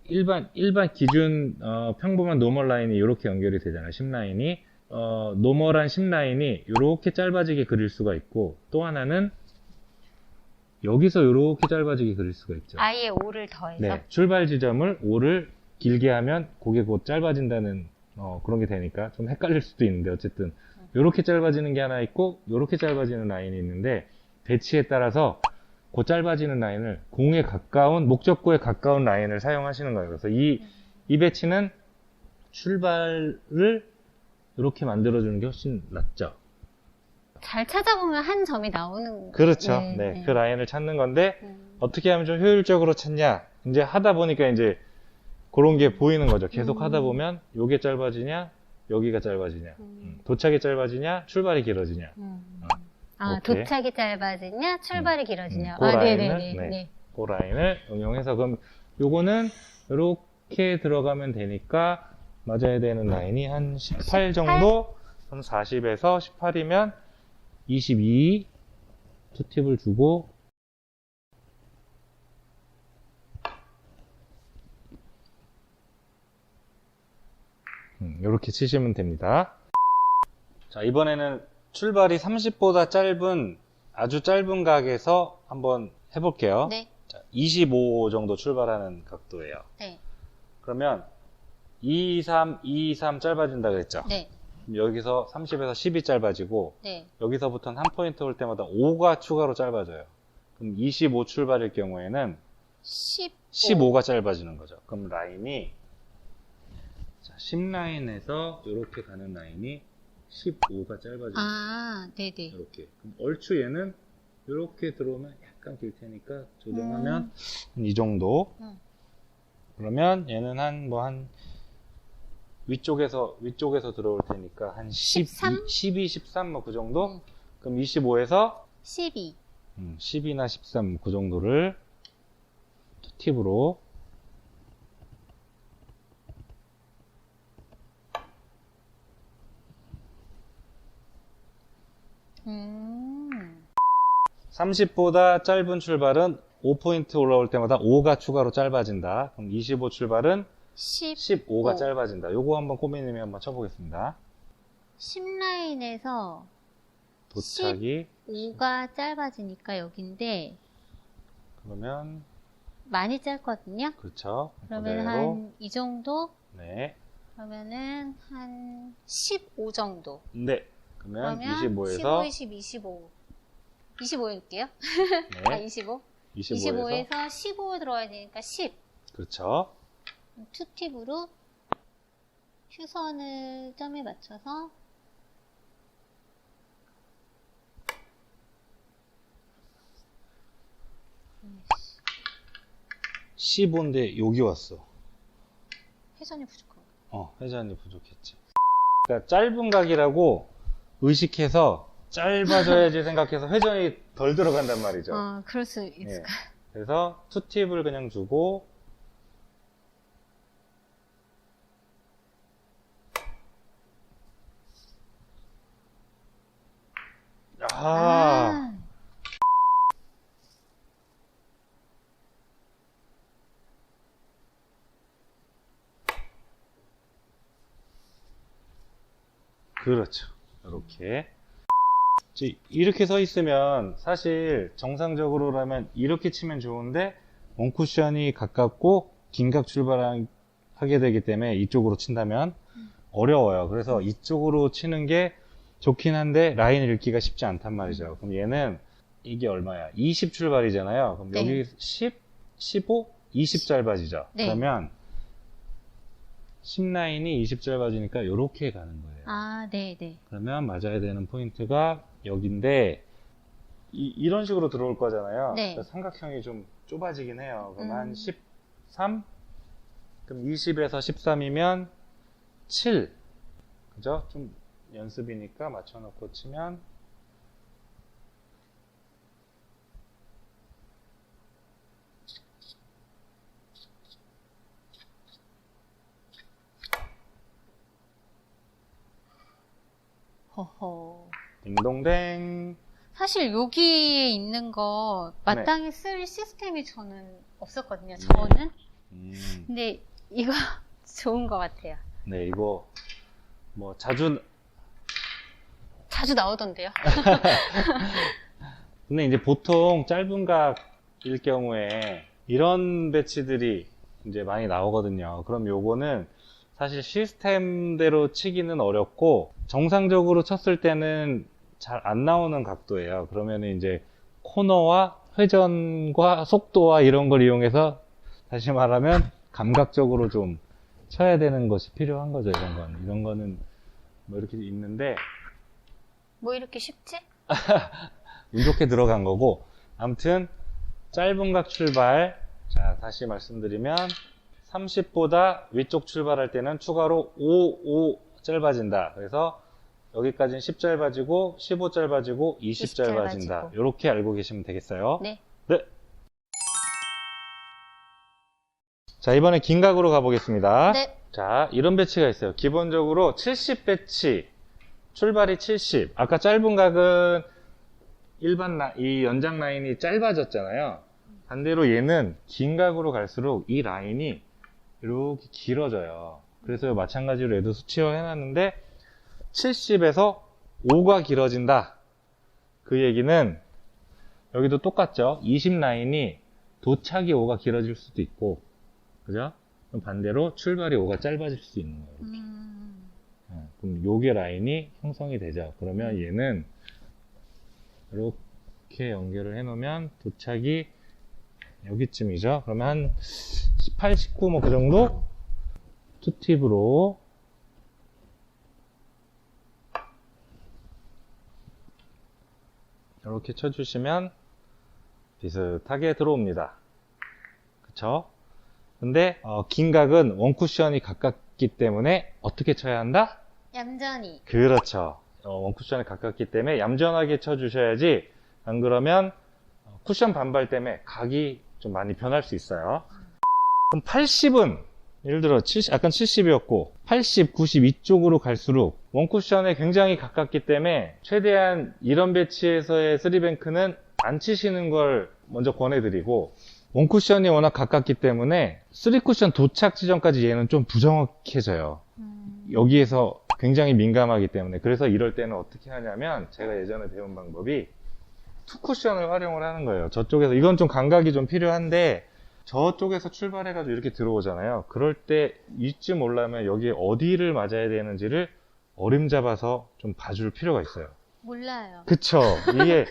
일반 기준 평범한 노멀 라인이 이렇게 연결이 되잖아요. 10라인이 노멀한 10라인이 이렇게 짧아지게 그릴 수가 있고 또 하나는 여기서 이렇게 짧아지게 그릴 수가 있죠. 아예 5를 더해서. 네, 출발 지점을 5를 길게 하면 그게 곧 짧아진다는 그런 게 되니까 좀 헷갈릴 수도 있는데 어쨌든 이렇게 짧아지는 게 하나 있고 이렇게 짧아지는 라인이 있는데 배치에 따라서 그 짧아지는 라인을 공에 가까운 목적구에 가까운 라인을 사용하시는 거예요. 그래서 이 배치는 출발을 이렇게 만들어주는 게 훨씬 낫죠. 잘 찾아보면 한 점이 나오는. 그렇죠. 네, 네, 네. 그 라인을 찾는 건데 어떻게 하면 좀 효율적으로 찾냐? 이제 하다 보니까 이제 그런 게 보이는 거죠. 계속 하다 보면 요게 짧아지냐, 여기가 짧아지냐, 도착이 짧아지냐, 출발이 길어지냐. 오케이. 도착이 짧아지냐, 출발이 길어지냐. 그 라인을, 네네네. 네. 그 라인을 응용해서 그럼 요거는 이렇게 들어가면 되니까 맞아야 되는 라인이 한 18 정도 선 40에서 18이면 22 투팁을 주고 이렇게 치시면 됩니다. 자, 이번에는 출발이 30보다 짧은 아주 짧은 각에서 한번 해볼게요. 네. 자, 25 정도 출발하는 각도예요. 네. 그러면 2, 3, 2, 3 짧아진다 그랬죠? 네. 그럼 여기서 30에서 10이 짧아지고 네. 여기서부터는 한 포인트 올 때마다 5가 추가로 짧아져요. 그럼 25 출발일 경우에는 15가 짧아지는 거죠. 그럼 라인이 자, 10라인에서 이렇게 가는 라인이 15가 짧아지는 거예요. 아, 네네. 이렇게. 그럼 얼추 얘는 이렇게 들어오면 약간 길 테니까 조정하면 한 이 정도. 그러면 얘는 한 위쪽에서 들어올 테니까 한 13? 12, 13 뭐 그 정도? 그럼 25에서 12. 10이나 13 그 정도를 팁으로 음. 30보다 짧은 출발은 5포인트 올라올 때마다 5가 추가로 짧아진다. 그럼 25 출발은 15가 짧아진다. 요거 한번 꼬미님이 한번 쳐보겠습니다. 10라인에서 도착이 5가 짧아지니까 여긴데 그러면 많이 짧거든요. 그렇죠. 그러면 그대로. 한 이 정도? 네. 그러면은 한 15 정도. 네. 그러면 그러면 25에서 15, 20, 25. 25 해볼게요. 아, 네. 25. 25에서 25에서 15 들어와야 되니까 10. 그렇죠. 투팁으로 휴선을 점에 맞춰서 15인데 여기 왔어. 회전이 부족한 거. 회전이 부족했지. 그러니까 짧은 각이라고 의식해서 짧아져야지 생각해서 회전이 덜 들어간단 말이죠. 그럴 수 예. 있을까? 그래서 투팁을 그냥 주고 아, 그렇죠. 이렇게 이렇게 서 있으면 사실 정상적으로라면 이렇게 치면 좋은데 원쿠션이 가깝고 긴각 출발하게 되기 때문에 이쪽으로 친다면 어려워요. 그래서 이쪽으로 치는 게 좋긴 한데 라인을 읽기가 쉽지 않단 말이죠. 그럼 얘는 이게 얼마야? 20 출발이잖아요. 그럼 네. 여기 10, 15, 20 짧아지죠. 네. 그러면 10라인이 20 짧아지니까 이렇게 가는 거예요. 아, 네네. 그러면 맞아야 되는 포인트가 여긴데 이런 식으로 들어올 거잖아요. 네. 그래서 삼각형이 좀 좁아지긴 해요. 그럼 한 13? 그럼 20에서 13이면 7. 그죠? 좀 연습이니까 맞춰놓고 치면 허허. 딩동댕. 사실 여기에 있는 거 마땅히 네. 쓸 시스템이 저는 없었거든요. 저는. 근데 이거 좋은 것 같아요. 네, 이거 뭐 자주 나오던데요. 근데 이제 보통 짧은 각일 경우에 이런 배치들이 이제 많이 나오거든요. 그럼 요거는 사실 시스템대로 치기는 어렵고 정상적으로 쳤을 때는 잘 안 나오는 각도예요. 그러면은 이제 코너와 회전과 속도와 이런 걸 이용해서 다시 말하면 감각적으로 좀 쳐야 되는 것이 필요한 거죠. 이런 거는 뭐 이렇게 있는데 뭐 이렇게 쉽지? 운 좋게 들어간 거고, 아무튼 짧은 각 출발. 자, 다시 말씀드리면 30보다 위쪽 출발할 때는 추가로 5 짧아진다. 그래서 여기까지는 10 짧아지고 15 짧아지고 20 20 짧아진다. 짧아지고. 이렇게 알고 계시면 되겠어요. 네. 네. 자, 이번에 긴 각으로 가보겠습니다. 네. 자, 이런 배치가 있어요. 기본적으로 70 배치 출발이 70. 아까 짧은 각은 이 연장 라인이 짧아졌잖아요. 반대로 얘는 긴 각으로 갈수록 이 라인이 이렇게 길어져요. 그래서 마찬가지로 얘도 수치화 해놨는데 70에서 5가 길어진다. 그 얘기는 여기도 똑같죠. 20 라인이 도착이 5가 길어질 수도 있고, 그죠? 그럼 반대로 출발이 5가 짧아질 수 있는 거예요. 이렇게. 그럼 요게 라인이 형성이 되죠. 그러면 얘는 이렇게 연결을 해놓으면 도착이 여기쯤이죠. 그러면 한 18, 19 뭐 그 정도? 투팁으로 이렇게 쳐주시면 비슷하게 들어옵니다. 그쵸? 근데 긴 각은 원쿠션이 가깝기 때문에 어떻게 쳐야 한다? 얌전히. 그렇죠. 원쿠션에 가깝기 때문에 얌전하게 쳐주셔야지, 안 그러면 쿠션 반발 때문에 각이 좀 많이 변할 수 있어요. 그럼 80은 예를 들어 아까 70이었고 80, 90 이쪽으로 갈수록 원쿠션에 굉장히 가깝기 때문에 최대한 이런 배치에서의 3뱅크는 안 치시는 걸 먼저 권해드리고, 원쿠션이 워낙 가깝기 때문에 3쿠션 도착 지점까지 얘는 좀 부정확해져요. 여기에서 굉장히 민감하기 때문에. 그래서 이럴 때는 어떻게 하냐면, 제가 예전에 배운 방법이 2쿠션을 활용을 하는 거예요. 저쪽에서, 이건 좀 감각이 좀 필요한데, 저쪽에서 출발해가지고 이렇게 들어오잖아요. 그럴 때 이쯤 올라면 여기에 어디를 맞아야 되는지를 어림잡아서 좀 봐줄 필요가 있어요. 몰라요. 그쵸. 이게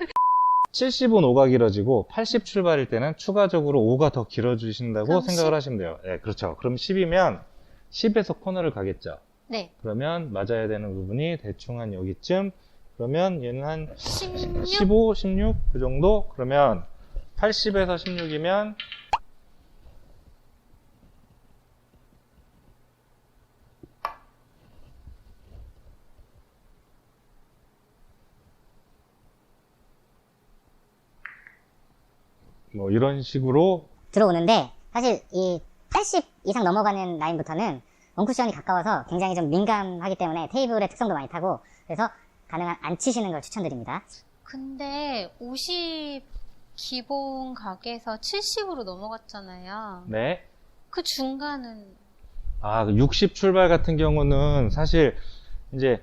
70은 5가 길어지고 80 출발일 때는 추가적으로 5가 더 길어지신다고 그럼 생각을 10? 하시면 돼요. 네, 그렇죠. 그럼 10이면 10에서 코너를 가겠죠. 네. 그러면 맞아야 되는 부분이 대충 한 여기쯤. 그러면 얘는 한 16? 15, 16? 그 정도? 그러면 80에서 16이면 뭐 이런 식으로 들어오는데, 사실 이 80 이상 넘어가는 라인부터는 원쿠션이 가까워서 굉장히 좀 민감하기 때문에 테이블의 특성도 많이 타고, 그래서 가능한 안 치시는 걸 추천드립니다. 근데 50 기본 각에서 70으로 넘어갔잖아요. 네. 그 중간은 60 출발 같은 경우는 사실 이제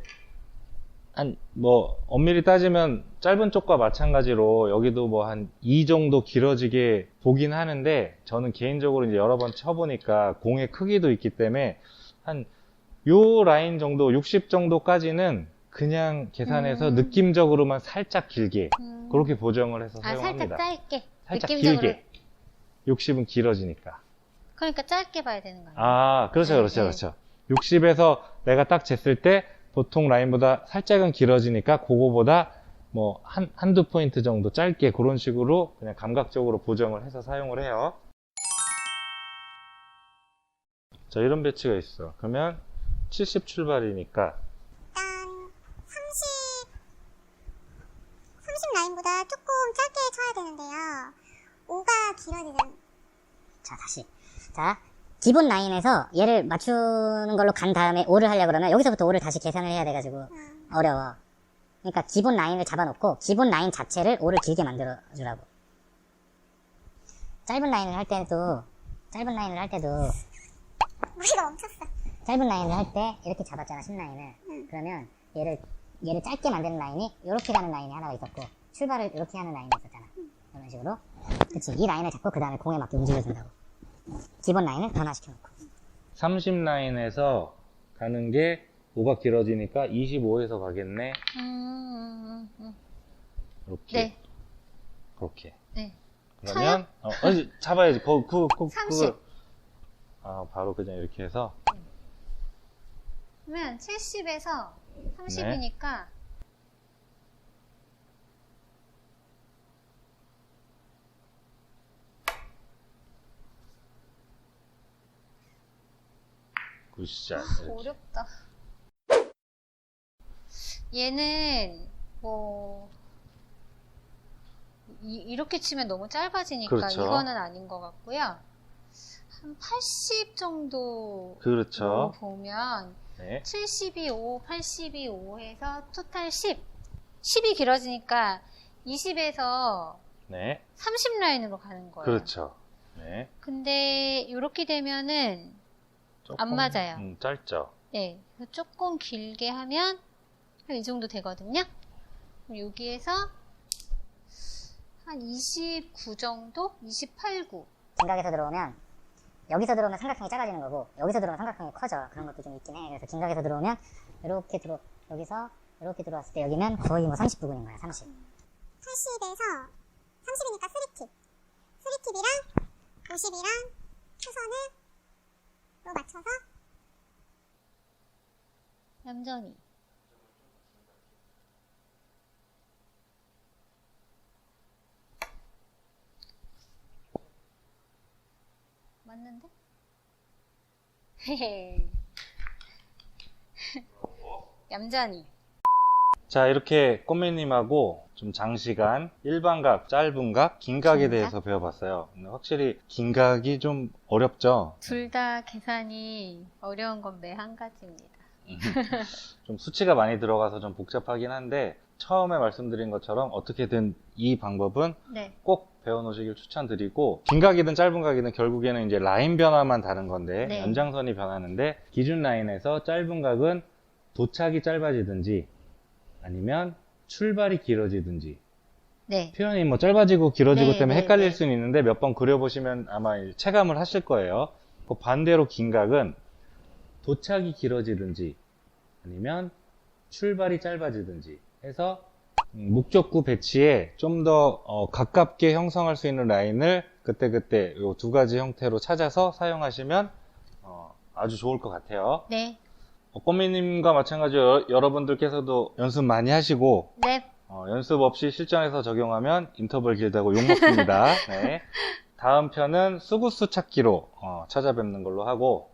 엄밀히 따지면 짧은 쪽과 마찬가지로 여기도 뭐 한 2 정도 길어지게 보긴 하는데, 저는 개인적으로 이제 여러 번 쳐보니까 공의 크기도 있기 때문에 한 요 라인 정도, 60 정도까지는 그냥 계산해서 느낌적으로만 살짝 길게 그렇게 보정을 해서 사용합니다. 살짝 짧게. 살짝 느낌적으로. 길게. 60은 길어지니까. 그러니까 짧게 봐야 되는 거 아니에요? 그렇죠, 네, 그렇죠, 네. 그렇죠. 60에서 내가 딱 쟀을 때 보통 라인보다 살짝은 길어지니까 그거보다 뭐 한두 포인트 정도 짧게, 그런 식으로 그냥 감각적으로 보정을 해서 사용을 해요. 자, 이런 배치가 있어. 그러면 70 출발이니까 일단 30 라인보다 조금 짧게 쳐야 되는데요. 5가 길어지는. 자, 다시. 자, 기본 라인에서 얘를 맞추는 걸로 간 다음에 5를 하려고 그러면 여기서부터 5를 다시 계산을 해야 돼가지고 어려워. 그러니까 기본 라인을 잡아놓고 기본 라인 자체를 5를 길게 만들어주라고. 짧은 라인을 할 때도 머리가 멈췄어. 짧은 라인을 할 때 이렇게 잡았잖아, 10라인을. 그러면 얘를 짧게 만드는 라인이 이렇게 가는 라인이 하나가 있었고, 출발을 이렇게 하는 라인이 있었잖아. 이런 식으로. 그치, 이 라인을 잡고 그 다음에 공에 맞게 움직여준다고. 기본 라인을 변화시켜놓고. 30 라인에서 가는 게 5가 길어지니까 25에서 가겠네. 이렇게. 네. 그렇게. 네. 그러면 잡아야지. 30. 바로 그냥 이렇게 해서. 그러면 70에서 30이니까 굿샷. 어렵다. 얘는 뭐 이렇게 치면 너무 짧아지니까 그렇죠. 이거는 아닌 것 같고요. 한 80 정도 그렇죠. 보면 네. 72, 5, 82, 5 해서 토탈 10. 10이 길어지니까 20에서 네. 30 라인으로 가는 거예요. 그렇죠. 네. 근데 이렇게 되면은 안 맞아요. 짧죠. 네, 그래서 조금 길게 하면 한 이 정도 되거든요. 그럼 여기에서 한 29 정도? 28, 9. 긴각에서 들어오면 여기서 들어오면 삼각형이 작아지는 거고 여기서 들어오면 삼각형이 커져. 그런 것도 좀 있긴 해. 그래서 긴각에서 들어오면 여기서 이렇게 들어왔을 때 여기면 거의 뭐 30부근인 거야. 30. 80에서 30이니까 3팁. 3팁이랑 50이랑 추선을 맞춰서 얌전히. 맞는데? 헤헤. 얌전히. 자, 이렇게 꼬매님하고 좀 장시간 일반각, 짧은각, 긴각에 긴각? 대해서 배워봤어요. 근데 확실히 긴각이 좀 어렵죠. 둘 다 계산이 어려운 건 매 한 가지입니다. 좀 수치가 많이 들어가서 좀 복잡하긴 한데 처음에 말씀드린 것처럼 어떻게든 이 방법은 네. 꼭 배워놓으시길 추천드리고 긴각이든 짧은 각이든 결국에는 이제 라인 변화만 다른 건데 네. 연장선이 변하는데 기준 라인에서 짧은 각은 도착이 짧아지든지 아니면 출발이 길어지든지 네. 표현이 뭐 짧아지고 길어지고 네, 때문에 네, 헷갈릴 네. 수는 있는데 몇 번 그려보시면 아마 체감을 하실 거예요. 그 반대로 긴각은 도착이 길어지든지 아니면 출발이 짧아지든지 해서 목적구 배치에 좀 더 가깝게 형성할 수 있는 라인을 그때그때 이 두 가지 형태로 찾아서 사용하시면 아주 좋을 것 같아요. 네. 꼬미님과 마찬가지로 여러분들께서도 연습 많이 하시고 네. 연습 없이 실전에서 적용하면 인터벌 길다고 욕먹습니다. 네. 다음 편은 수구수 찾기로 찾아뵙는 걸로 하고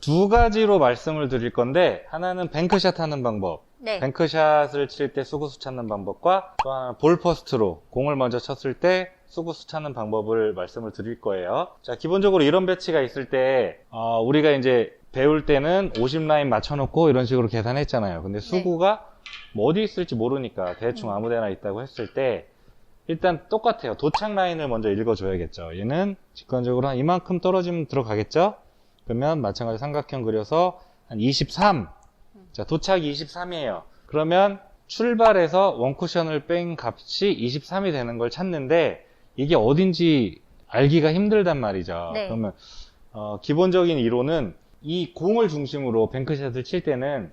두 가지로 말씀을 드릴 건데 하나는 뱅크샷 하는 방법, 네. 뱅크샷을 칠 때 수구수 찾는 방법과 또 하나는 볼퍼스트로 공을 먼저 쳤을 때 수구수 찾는 방법을 말씀을 드릴 거예요. 자, 기본적으로 이런 배치가 있을 때 우리가 이제 배울 때는 50라인 맞춰놓고 이런 식으로 계산했잖아요. 근데 수구가 뭐 어디 있을지 모르니까 대충 아무 데나 있다고 했을 때 일단 똑같아요. 도착 라인을 먼저 읽어줘야겠죠. 얘는 직관적으로 한 이만큼 떨어지면 들어가겠죠? 그러면 마찬가지로 삼각형 그려서 한 23. 자, 도착이 23이에요. 그러면 출발해서 원쿠션을 뺀 값이 23이 되는 걸 찾는데 이게 어딘지 알기가 힘들단 말이죠. 네. 그러면 기본적인 이론은 이 공을 중심으로 뱅크샷을 칠 때는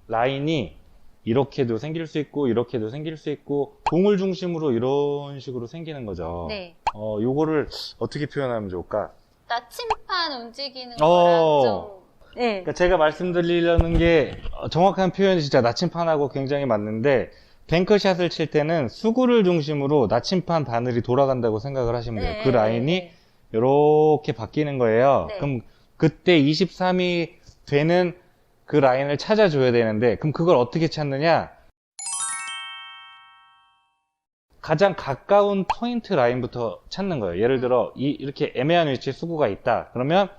라인이 이렇게도 생길 수 있고 이렇게도 생길 수 있고 공을 중심으로 이런 식으로 생기는 거죠. 네. 요거를 어떻게 표현하면 좋을까? 나침판 움직이는 거랑 좀. 네. 그러니까 제가 말씀드리려는 게 정확한 표현이 진짜 나침판하고 굉장히 맞는데 뱅크샷을 칠 때는 수구를 중심으로 나침판 바늘이 돌아간다고 생각을 하시면 돼요. 네, 그 라인이 네. 이렇게 바뀌는 거예요. 네. 그럼 그때 23이 되는 그 라인을 찾아줘야 되는데 그럼 그걸 어떻게 찾느냐? 가장 가까운 포인트 라인부터 찾는 거예요. 예를 들어 이렇게 애매한 위치에 수구가 있다. 그러면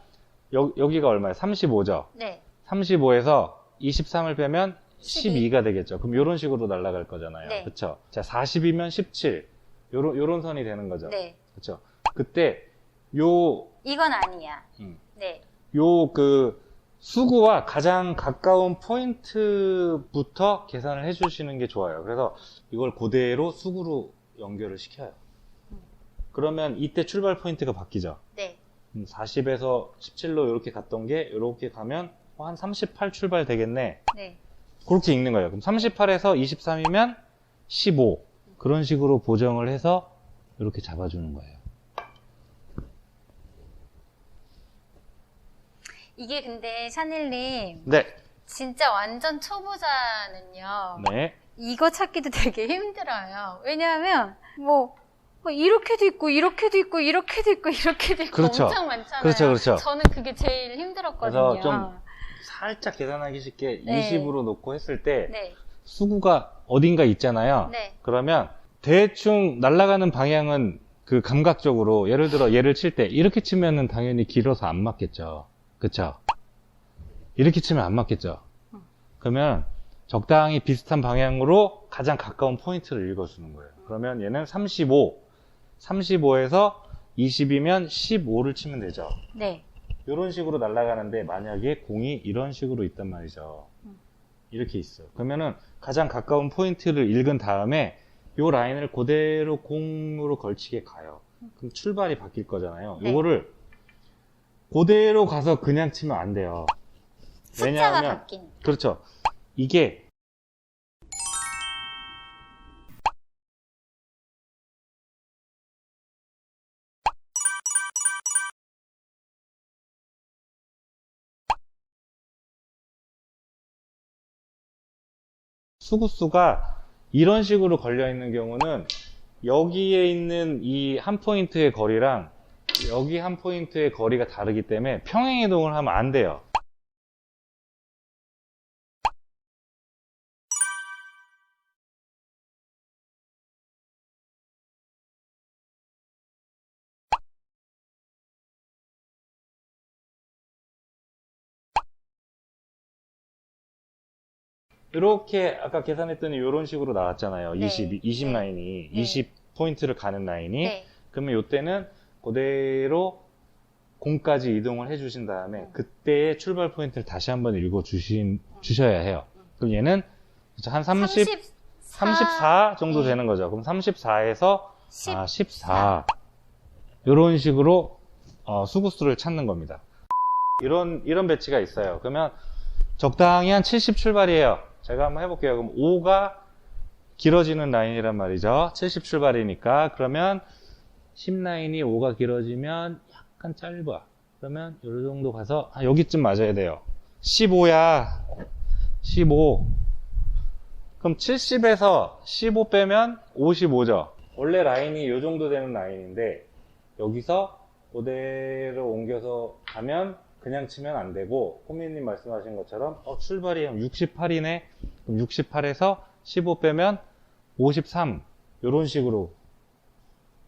여기가 얼마예요? 35죠. 네. 35에서 23을 빼면 12. 12가 되겠죠. 그럼 이런 식으로 날아갈 거잖아요. 네. 그렇죠? 자, 40이면 17. 요런 선이 되는 거죠. 네. 그렇죠? 그때 요 이건 아니야. 음. 네. 그 수구와 가장 가까운 포인트부터 계산을 해주시는 게 좋아요. 그래서 이걸 그대로 수구로 연결을 시켜요. 그러면 이때 출발 포인트가 바뀌죠. 네. 40에서 17로 이렇게 갔던 게 이렇게 가면 한 38 출발 되겠네. 네. 그렇게 읽는 거예요. 그럼 38에서 23이면 15. 그런 식으로 보정을 해서 이렇게 잡아주는 거예요. 이게 근데 샤넬님 네. 진짜 완전 초보자는요. 네. 이거 찾기도 되게 힘들어요. 왜냐하면 뭐 이렇게도 있고 이렇게도 있고 이렇게도 있고 이렇게도 있고 그렇죠. 엄청 많잖아요. 그렇죠, 그렇죠. 저는 그게 제일 힘들었거든요. 그래서 좀 살짝 계산하기 쉽게 네. 20으로 놓고 했을 때 네. 수구가 어딘가 있잖아요. 네. 그러면 대충 날아가는 방향은 그 감각적으로 예를 들어 얘를 칠 때 이렇게 치면은 당연히 길어서 안 맞겠죠. 그쵸? 이렇게 치면 안 맞겠죠? 그러면 적당히 비슷한 방향으로 가장 가까운 포인트를 읽어주는 거예요. 그러면 얘는 35, 35에서 20이면 15를 치면 되죠. 네. 이런 식으로 날아가는데 만약에 공이 이런 식으로 있단 말이죠. 이렇게 있어요. 그러면은 가장 가까운 포인트를 읽은 다음에 이 라인을 그대로 공으로 걸치게 가요. 그럼 출발이 바뀔 거잖아요. 네. 이거를 그대로 가서 그냥 치면 안 돼요. 숫자가 왜냐하면 바뀐. 그렇죠. 이게 수구수가 이런 식으로 걸려 있는 경우는 여기에 있는 이 한 포인트의 거리랑 여기 한 포인트의 거리가 다르기 때문에 평행이동을 하면 안 돼요. 이렇게 아까 계산했더니 이런 식으로 나왔잖아요. 네. 20 네. 라인이 네. 20포인트를 가는 라인이. 네. 그러면 이때는 그대로 공까지 이동을 해주신 다음에 그때의 출발 포인트를 다시 한번 주셔야 해요. 그럼 얘는 한 34 정도 네. 되는 거죠. 그럼 34에서 14. 14 이런 식으로 수구수를 찾는 겁니다. 이런 배치가 있어요. 그러면 적당히 한 70 출발이에요. 제가 한번 해볼게요. 그럼 5가 길어지는 라인이란 말이죠. 70 출발이니까. 그러면 10 라인이 5가 길어지면 약간 짧아. 그러면 이 정도 가서 여기쯤 맞아야 돼요. 15야. 15. 그럼 70에서 15 빼면 55죠. 원래 라인이 이 정도 되는 라인인데 여기서 그대로 옮겨서 가면 그냥 치면 안 되고 호미님 말씀하신 것처럼 출발이 한 68이네. 그럼 68에서 15 빼면 53 이런 식으로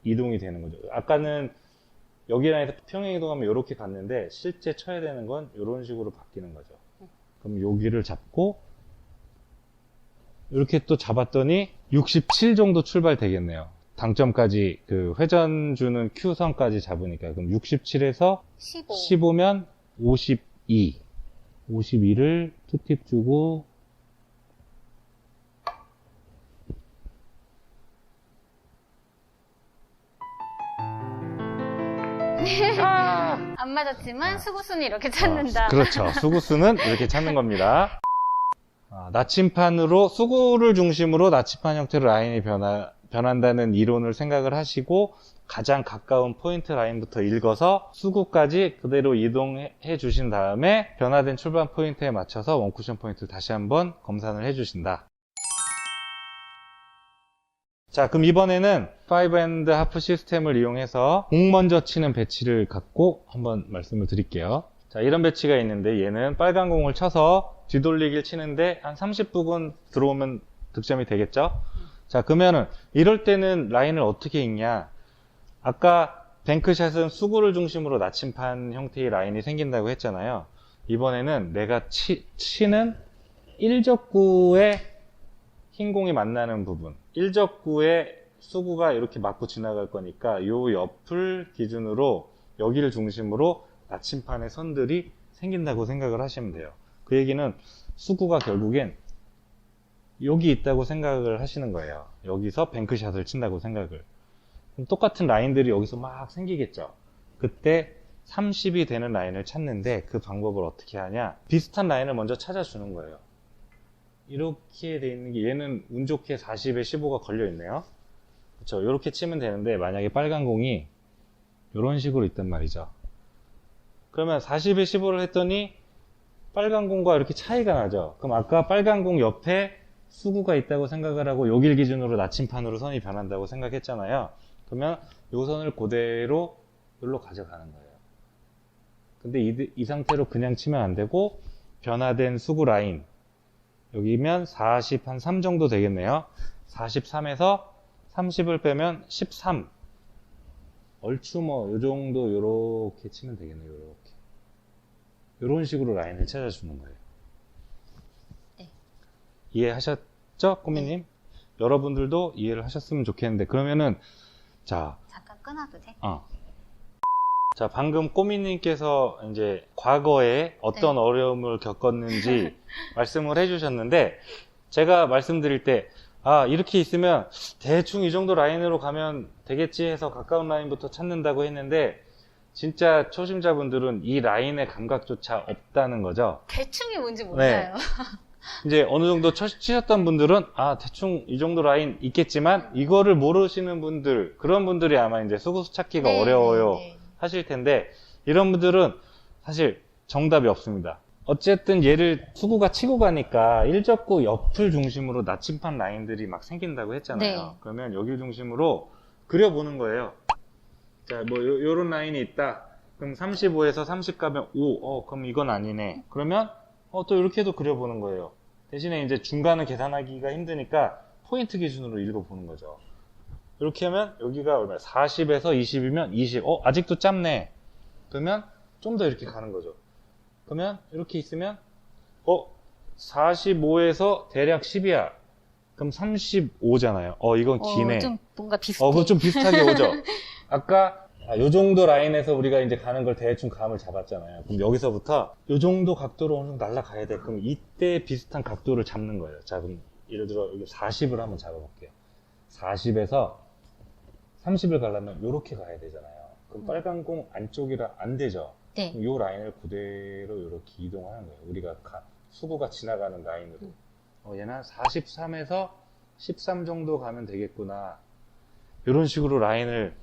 이동이 되는 거죠. 아까는 여기 라인에서 평행 이동하면 이렇게 갔는데 실제 쳐야 되는 건 이런 식으로 바뀌는 거죠. 그럼 여기를 잡고 이렇게 또 잡았더니 67 정도 출발 되겠네요. 당점까지 그 회전 주는 Q선까지 잡으니까. 그럼 67에서 15. 15면 52. 52를 투팁 주고 안 맞았지만 수구수는 이렇게 찾는다. 그렇죠. 수구수는 이렇게 찾는 겁니다. 나침판으로 수구를 중심으로 나침판 형태로 라인이 변한다는 이론을 생각을 하시고 가장 가까운 포인트 라인부터 읽어서 수구까지 그대로 이동해 주신 다음에 변화된 출발 포인트에 맞춰서 원쿠션 포인트를 다시 한번 검산을 해 주신다. 자, 그럼 이번에는 5&1 하프 시스템을 이용해서 공 먼저 치는 배치를 갖고 한번 말씀을 드릴게요. 자, 이런 배치가 있는데 얘는 빨간 공을 쳐서 뒤돌리기를 치는데 한 30부근 들어오면 득점이 되겠죠? 자, 그러면은 이럴 때는 라인을 어떻게 읽냐? 아까 뱅크샷은 수구를 중심으로 나침판 형태의 라인이 생긴다고 했잖아요. 이번에는 내가 치는 1적구에 흰 공이 만나는 부분, 1적구에 수구가 이렇게 맞고 지나갈 거니까 이 옆을 기준으로 여기를 중심으로 나침판의 선들이 생긴다고 생각을 하시면 돼요. 그 얘기는 수구가 결국엔 여기 있다고 생각을 하시는 거예요. 여기서 뱅크샷을 친다고 생각을. 그럼 똑같은 라인들이 여기서 막 생기겠죠. 그때 30이 되는 라인을 찾는데 그 방법을 어떻게 하냐? 비슷한 라인을 먼저 찾아주는 거예요. 이렇게 돼 있는 게 얘는 운 좋게 40에 15가 걸려 있네요. 그렇죠. 이렇게 치면 되는데 만약에 빨간 공이 이런 식으로 있단 말이죠. 그러면 40에 15를 했더니 빨간 공과 이렇게 차이가 나죠. 그럼 아까 빨간 공 옆에 수구가 있다고 생각을 하고 여길 기준으로 나침판으로 선이 변한다고 생각했잖아요. 그러면 이 선을 그대로 여기로 가져가는 거예요. 근데 이 상태로 그냥 치면 안 되고 변화된 수구 라인 여기면 40 한 3 정도 되겠네요. 43에서 30을 빼면 13. 얼추 뭐 요 정도 요렇게 치면 되겠네요. 요렇게. 이런 식으로 라인을 찾아주는 거예요. 네. 이해하셨죠, 꼬미님? 여러분들도 이해를 하셨으면 좋겠는데, 그러면은, 자, 잠깐 끊어도 돼? 자, 방금 꼬미님께서 이제 과거에 어떤 네. 어려움을 겪었는지 말씀을 해주셨는데, 제가 말씀드릴 때, 아, 이렇게 있으면 대충 이 정도 라인으로 가면 되겠지 해서 가까운 라인부터 찾는다고 했는데, 진짜 초심자분들은 이 라인의 감각조차 없다는 거죠. 대충이 뭔지 몰라요. 이제 어느 정도 치셨던 분들은 아 대충 이 정도 라인 있겠지만 이거를 모르시는 분들, 그런 분들이 아마 이제 수구수 찾기가 네, 어려워요 네, 네. 하실 텐데, 이런 분들은 사실 정답이 없습니다. 어쨌든 얘를 수구가 치고 가니까 일적구 옆을 중심으로 나침판 라인들이 막 생긴다고 했잖아요. 네. 그러면 여기 중심으로 그려보는 거예요. 자, 뭐 요런 라인이 있다. 그럼 35에서 30 가면 5. 그럼 이건 아니네. 그러면 또 이렇게도 그려보는 거예요. 대신에 이제 중간을 계산하기가 힘드니까 포인트 기준으로 읽어보는 거죠. 이렇게 하면 여기가 얼마야? 40에서 20이면 20. 아직도 짧네. 그러면 좀 더 이렇게 가는 거죠. 그러면 이렇게 있으면 45에서 대략 10이야. 그럼 35잖아요. 이건 기네. 좀 뭔가 비슷해. 그거 좀 비슷하게 오죠. 아까 요 정도 라인에서 우리가 이제 가는 걸 대충 감을 잡았잖아요. 그럼 여기서부터 요 정도 각도로 어느 정도 날아가야 돼. 그럼 이때 비슷한 각도를 잡는 거예요. 자, 그럼 예를 들어 여기 40을 한번 잡아볼게요. 40에서 30을 가려면 요렇게 가야 되잖아요. 그럼 빨간 공 안쪽이라 안 되죠. 네. 그럼 요 라인을 그대로 이렇게 이동하는 거예요. 우리가 수구가 지나가는 라인으로. 얘는 43에서 13 정도 가면 되겠구나. 이런 식으로 라인을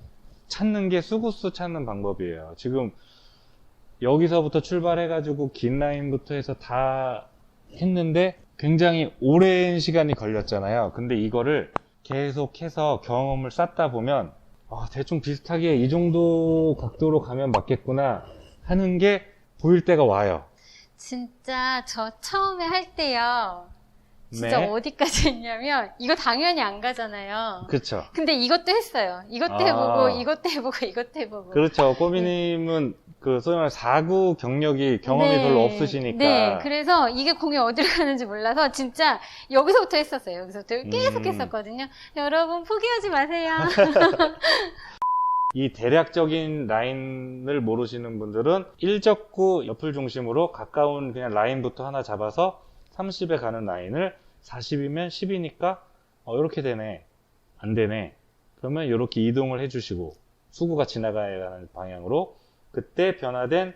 찾는 게 수구수 찾는 방법이에요. 지금 여기서부터 출발해가지고 긴 라인부터 해서 다 했는데 굉장히 오랜 시간이 걸렸잖아요. 근데 이거를 계속해서 경험을 쌓다 보면 대충 비슷하게 이 정도 각도로 가면 맞겠구나 하는 게 보일 때가 와요. 진짜 저 처음에 할 때요. 진짜 네. 어디까지 했냐면 이거 당연히 안 가잖아요. 그렇죠. 근데 이것도 했어요. 이것도 해보고 이것도 해보고 이것도 해보고. 그렇죠. 꼬미님은 그 소위 말하는 사구 경력이 경험이 네. 별로 없으시니까. 네. 그래서 이게 공이 어디로 가는지 몰라서 진짜 여기서부터 했었어요. 여기서부터 계속 했었거든요. 여러분 포기하지 마세요. 이 대략적인 라인을 모르시는 분들은 일적구 옆을 중심으로 가까운 그냥 라인부터 하나 잡아서 30에 가는 라인을 40이면 10이니까 이렇게 되네, 안 되네. 그러면 이렇게 이동을 해주시고 수구가 지나가야 하는 방향으로 그때 변화된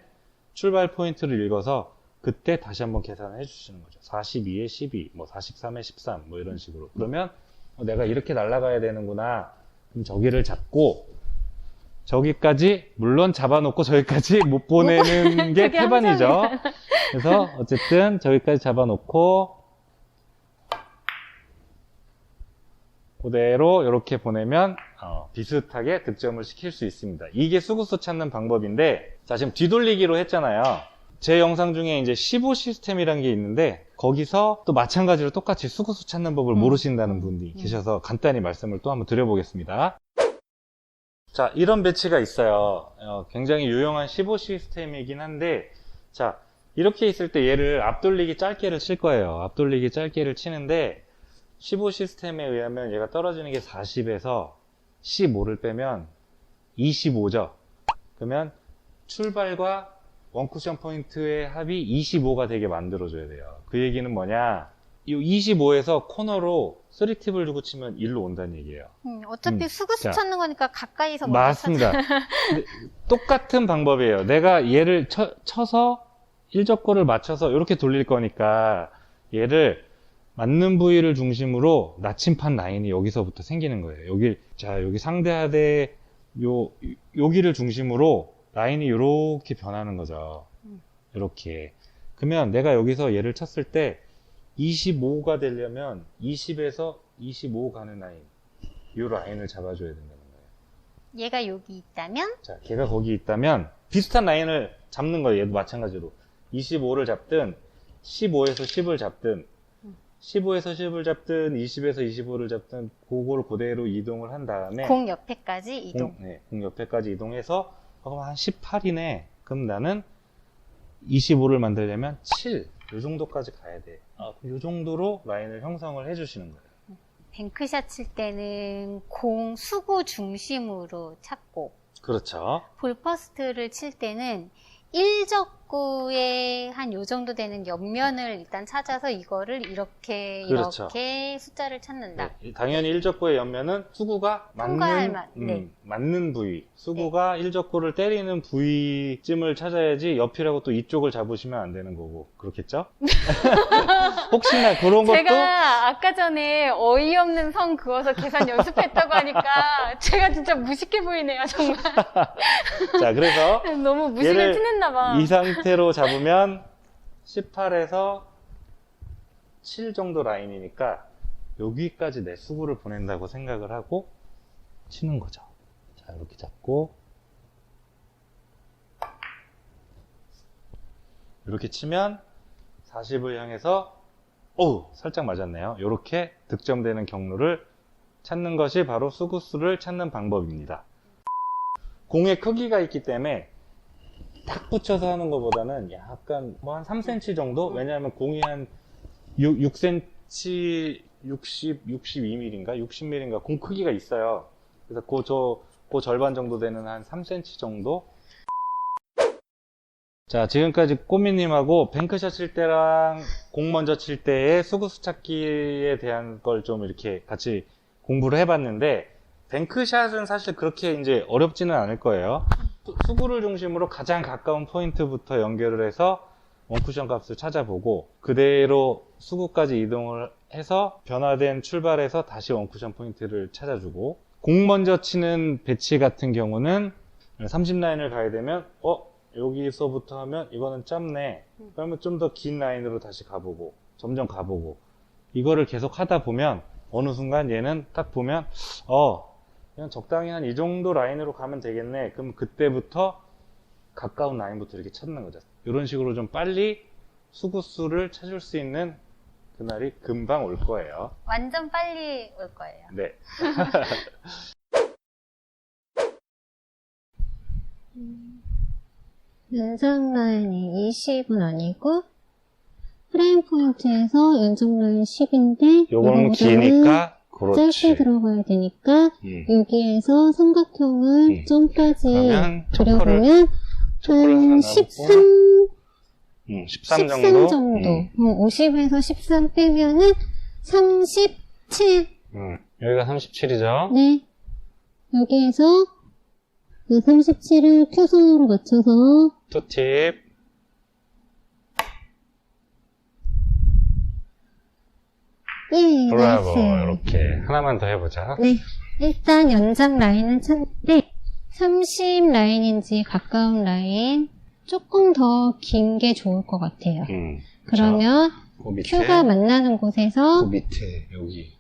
출발 포인트를 읽어서 그때 다시 한번 계산을 해주시는 거죠. 42에 12, 뭐 43에 13, 뭐 이런 식으로. 그러면 내가 이렇게 날아가야 되는구나. 그럼 저기를 잡고 저기까지 물론 잡아놓고 저기까지 못 보내는 게 그게 태반이죠. 그래서 어쨌든 저기까지 잡아놓고 그대로 이렇게 보내면 비슷하게 득점을 시킬 수 있습니다. 이게 수구수 찾는 방법인데, 자 지금 뒤돌리기로 했잖아요. 제 영상 중에 이제 15 시스템이라는 게 있는데 거기서 또 마찬가지로 똑같이 수구수 찾는 법을 모르신다는 분이 계셔서 간단히 말씀을 또 한번 드려보겠습니다. 자, 이런 배치가 있어요. 굉장히 유용한 15 시스템이긴 한데, 자, 이렇게 있을 때 얘를 앞돌리기 짧게를 칠 거예요. 앞돌리기 짧게를 치는데, 15 시스템에 의하면 얘가 떨어지는 게 40에서 15를 빼면 25죠. 그러면 출발과 원쿠션 포인트의 합이 25가 되게 만들어줘야 돼요. 그 얘기는 뭐냐? 이 25에서 코너로 3팁을 주고 치면 1로 온다는 얘기예요. 어차피 수구수 자, 찾는 거니까 가까이서 맞습니다. 근데 똑같은 방법이에요. 내가 얘를 쳐서 일적구를 맞춰서 이렇게 돌릴 거니까 얘를 맞는 부위를 중심으로 나침판 라인이 여기서부터 생기는 거예요. 여기 상대하되 여기를 중심으로 라인이 이렇게 변하는 거죠. 이렇게. 그러면 내가 여기서 얘를 쳤을 때 25가 되려면 20에서 25 가는 라인, 이 라인을 잡아줘야 된다는 거예요. 얘가 여기 있다면 자, 걔가 거기 있다면 비슷한 라인을 잡는 거예요. 얘도 마찬가지로 25를 잡든 15에서 10을 잡든 15에서 10을 잡든 20에서 25를 잡든 그걸 그대로 이동을 한 다음에 공 옆에까지 이동. 공 옆에까지 이동해서 그럼 한 18이네. 그럼 나는 25를 만들려면 7. 이 정도까지 가야 돼. 이 정도로 라인을 형성을 해주시는 거예요. 뱅크샷 칠 때는 공 수구 중심으로 찾고, 그렇죠. 볼퍼스트를 칠 때는 1적구에 한 요 정도 되는 옆면을 일단 찾아서 이거를 이렇게 그렇죠. 이렇게 숫자를 찾는다. 네, 당연히 1적구의 옆면은 수구가 통과할 맞는, 네. 맞는 부위. 수구가 1적구를 때리는 부위쯤을 찾아야지 옆이라고 또 이쪽을 잡으시면 안 되는 거고. 그렇겠죠? 혹시나 그런 것도 제가 아까 전에 어이없는 선 그어서 계산 연습했다고 하니까 제가 진짜 무식해 보이네요, 정말. 자, 그래서 너무 무식을 얘를 티냈나 봐. 이 상태로 잡으면 18에서 7 정도 라인이니까 여기까지 내 수구를 보낸다고 생각을 하고 치는 거죠. 자, 이렇게 잡고 이렇게 치면 40을 향해서 살짝 맞았네요. 이렇게 득점되는 경로를 찾는 것이 바로 수구수를 찾는 방법입니다. 공의 크기가 있기 때문에 딱 붙여서 하는 것보다는 약간 뭐 한 3cm 정도? 왜냐하면 공이 한 6cm, 62mm인가? 60mm인가? 공 크기가 있어요. 그래서 그 절반 정도 되는 한 3cm 정도? 자, 지금까지 꼬미님하고 뱅크샷 칠 때랑 공 먼저 칠 때의 수구수 찾기에 대한 걸 좀 이렇게 같이 공부를 해봤는데, 뱅크샷은 사실 그렇게 이제 어렵지는 않을 거예요. 수구를 중심으로 가장 가까운 포인트부터 연결을 해서 원쿠션 값을 찾아보고 그대로 수구까지 이동을 해서 변화된 출발에서 다시 원쿠션 포인트를 찾아주고, 공 먼저 치는 배치 같은 경우는 30라인을 가야 되면 여기서부터 하면 이거는 짧네. 그러면 좀 더 긴 라인으로 다시 가보고 점점 가보고 이거를 계속 하다 보면 어느 순간 얘는 딱 보면 그냥 적당히 한 이 정도 라인으로 가면 되겠네. 그럼 그때부터 가까운 라인부터 이렇게 찾는 거죠. 이런 식으로 좀 빨리 수구수를 찾을 수 있는 그날이 금방 올 거예요. 완전 빨리 올 거예요. 네. 연장 라인이 20은 아니고 프레임 포인트에서 연장 라인 10인데 요거는 기니까 그렇지. 짧게 들어가야 되니까 여기에서 삼각형을 점까지 그러면 그려보면 한 13 13 정도? 50에서 13 빼면은 37. 여기가 37이죠? 네. 여기에서 그 37을 큐선으로 맞춰서 투팁. 예, 브라보. 나이스. 이렇게 하나만 더 해보자. 네. 일단 연장 라인을 찾는데 30 라인인지 가까운 라인 조금 더 긴 게 좋을 것 같아요. 그러면 그 밑에, 큐가 만나는 곳에서 그 밑에 여기.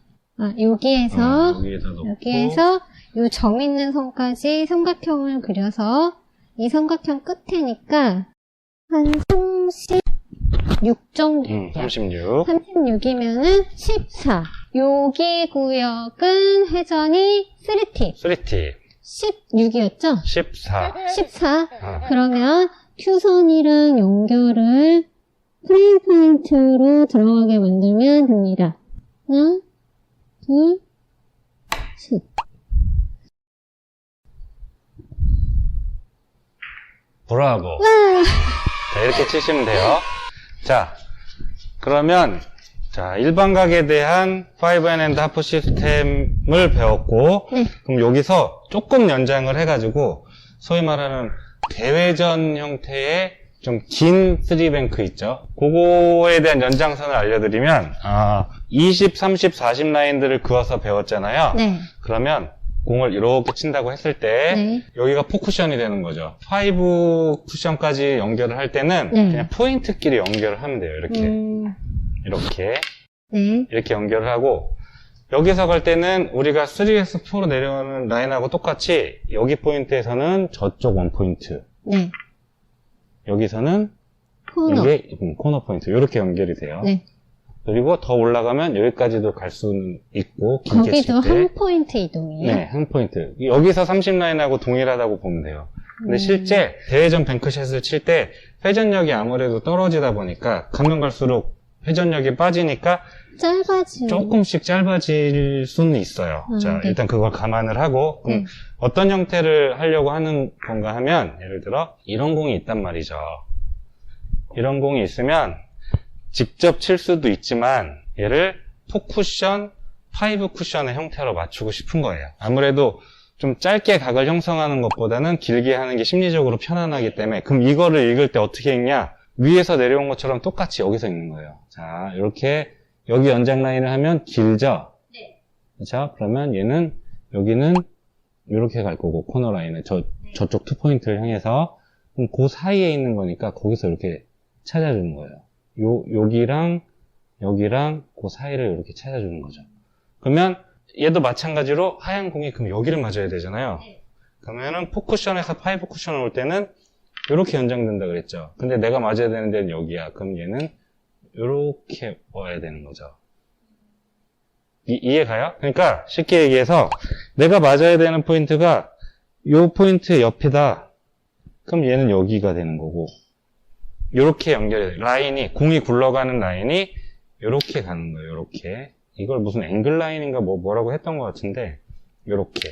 여기에서 여기에다 놓고 여기에서 요 점 있는 선까지 삼각형을 그려서 이 삼각형 끝에니까 한 36 정도. 36. 36이면은 14. 여기 구역은 회전이 3팁. 3팁. 16이었죠? 14. 14. 그러면 큐선이랑 연결을 프레임 포인트로 들어가게 만들면 됩니다. 하나, 둘, 셋. 브라보. 자, 이렇게 치시면 돼요. 자, 그러면, 일반각에 대한 5&&, 하프 시스템을 배웠고, 네. 그럼 여기서 조금 연장을 해가지고, 소위 말하는 대회전 형태의 좀 긴 3뱅크 있죠? 그거에 대한 연장선을 알려드리면, 20, 30, 40 라인들을 그어서 배웠잖아요. 네. 그러면, 공을 이렇게 친다고 했을 때 네. 여기가 4쿠션이 되는 거죠. 5 쿠션까지 연결을 할 때는 네. 그냥 포인트끼리 연결을 하면 돼요. 이렇게 네. 이렇게 연결을 하고, 여기서 갈 때는 우리가 3에서 4로 내려오는 라인하고 똑같이 여기 포인트에서는 저쪽 원 포인트, 네. 여기서는 코너. 이게 코너 포인트, 이렇게 연결이 돼요. 네. 그리고 더 올라가면 여기까지도 갈 수는 있고, 길게 칠 거기도 때. 한 포인트 이동이에요. 네, 한 포인트. 여기서 30라인하고 동일하다고 보면 돼요. 근데 실제 대회전 뱅크샷을 칠 때 회전력이 아무래도 떨어지다 보니까 가면 갈수록 회전력이 빠지니까 짧아지고. 조금씩 짧아질 수는 있어요. 자, 네. 일단 그걸 감안을 하고, 그럼 어떤 형태를 하려고 하는 건가 하면, 예를 들어, 이런 공이 있단 말이죠. 이런 공이 있으면, 직접 칠 수도 있지만, 얘를 포쿠션, 파이브 쿠션의 형태로 맞추고 싶은 거예요. 아무래도 좀 짧게 각을 형성하는 것보다는 길게 하는 게 심리적으로 편안하기 때문에, 그럼 이거를 읽을 때 어떻게 읽냐? 위에서 내려온 것처럼 똑같이 여기서 읽는 거예요. 자, 이렇게, 여기 연장 라인을 하면 길죠? 네. 그렇죠? 그러면 얘는 여기는 이렇게 갈 거고 코너 라인은 저쪽 투포인트를 향해서 그럼 그 사이에 있는 거니까 거기서 이렇게 찾아주는 거예요. 여기랑 여기랑 그 사이를 이렇게 찾아주는 거죠. 그러면 얘도 마찬가지로 하얀 공이 그럼 여기를 맞아야 되잖아요. 네. 그러면은 포쿠션에서 파이브 쿠션을 올 때는 이렇게 연장된다 그랬죠. 근데 내가 맞아야 되는 데는 여기야. 그럼 얘는 이렇게 와야 되는 거죠. 이해 가요? 그러니까 쉽게 얘기해서 내가 맞아야 되는 포인트가 요 포인트 옆이다. 그럼 얘는 여기가 되는 거고 이렇게 연결이 돼요. 라인이 공이 굴러가는 라인이 이렇게 가는 거예요. 이렇게 이걸 무슨 앵글 라인인가 뭐라고 했던 것 같은데 이렇게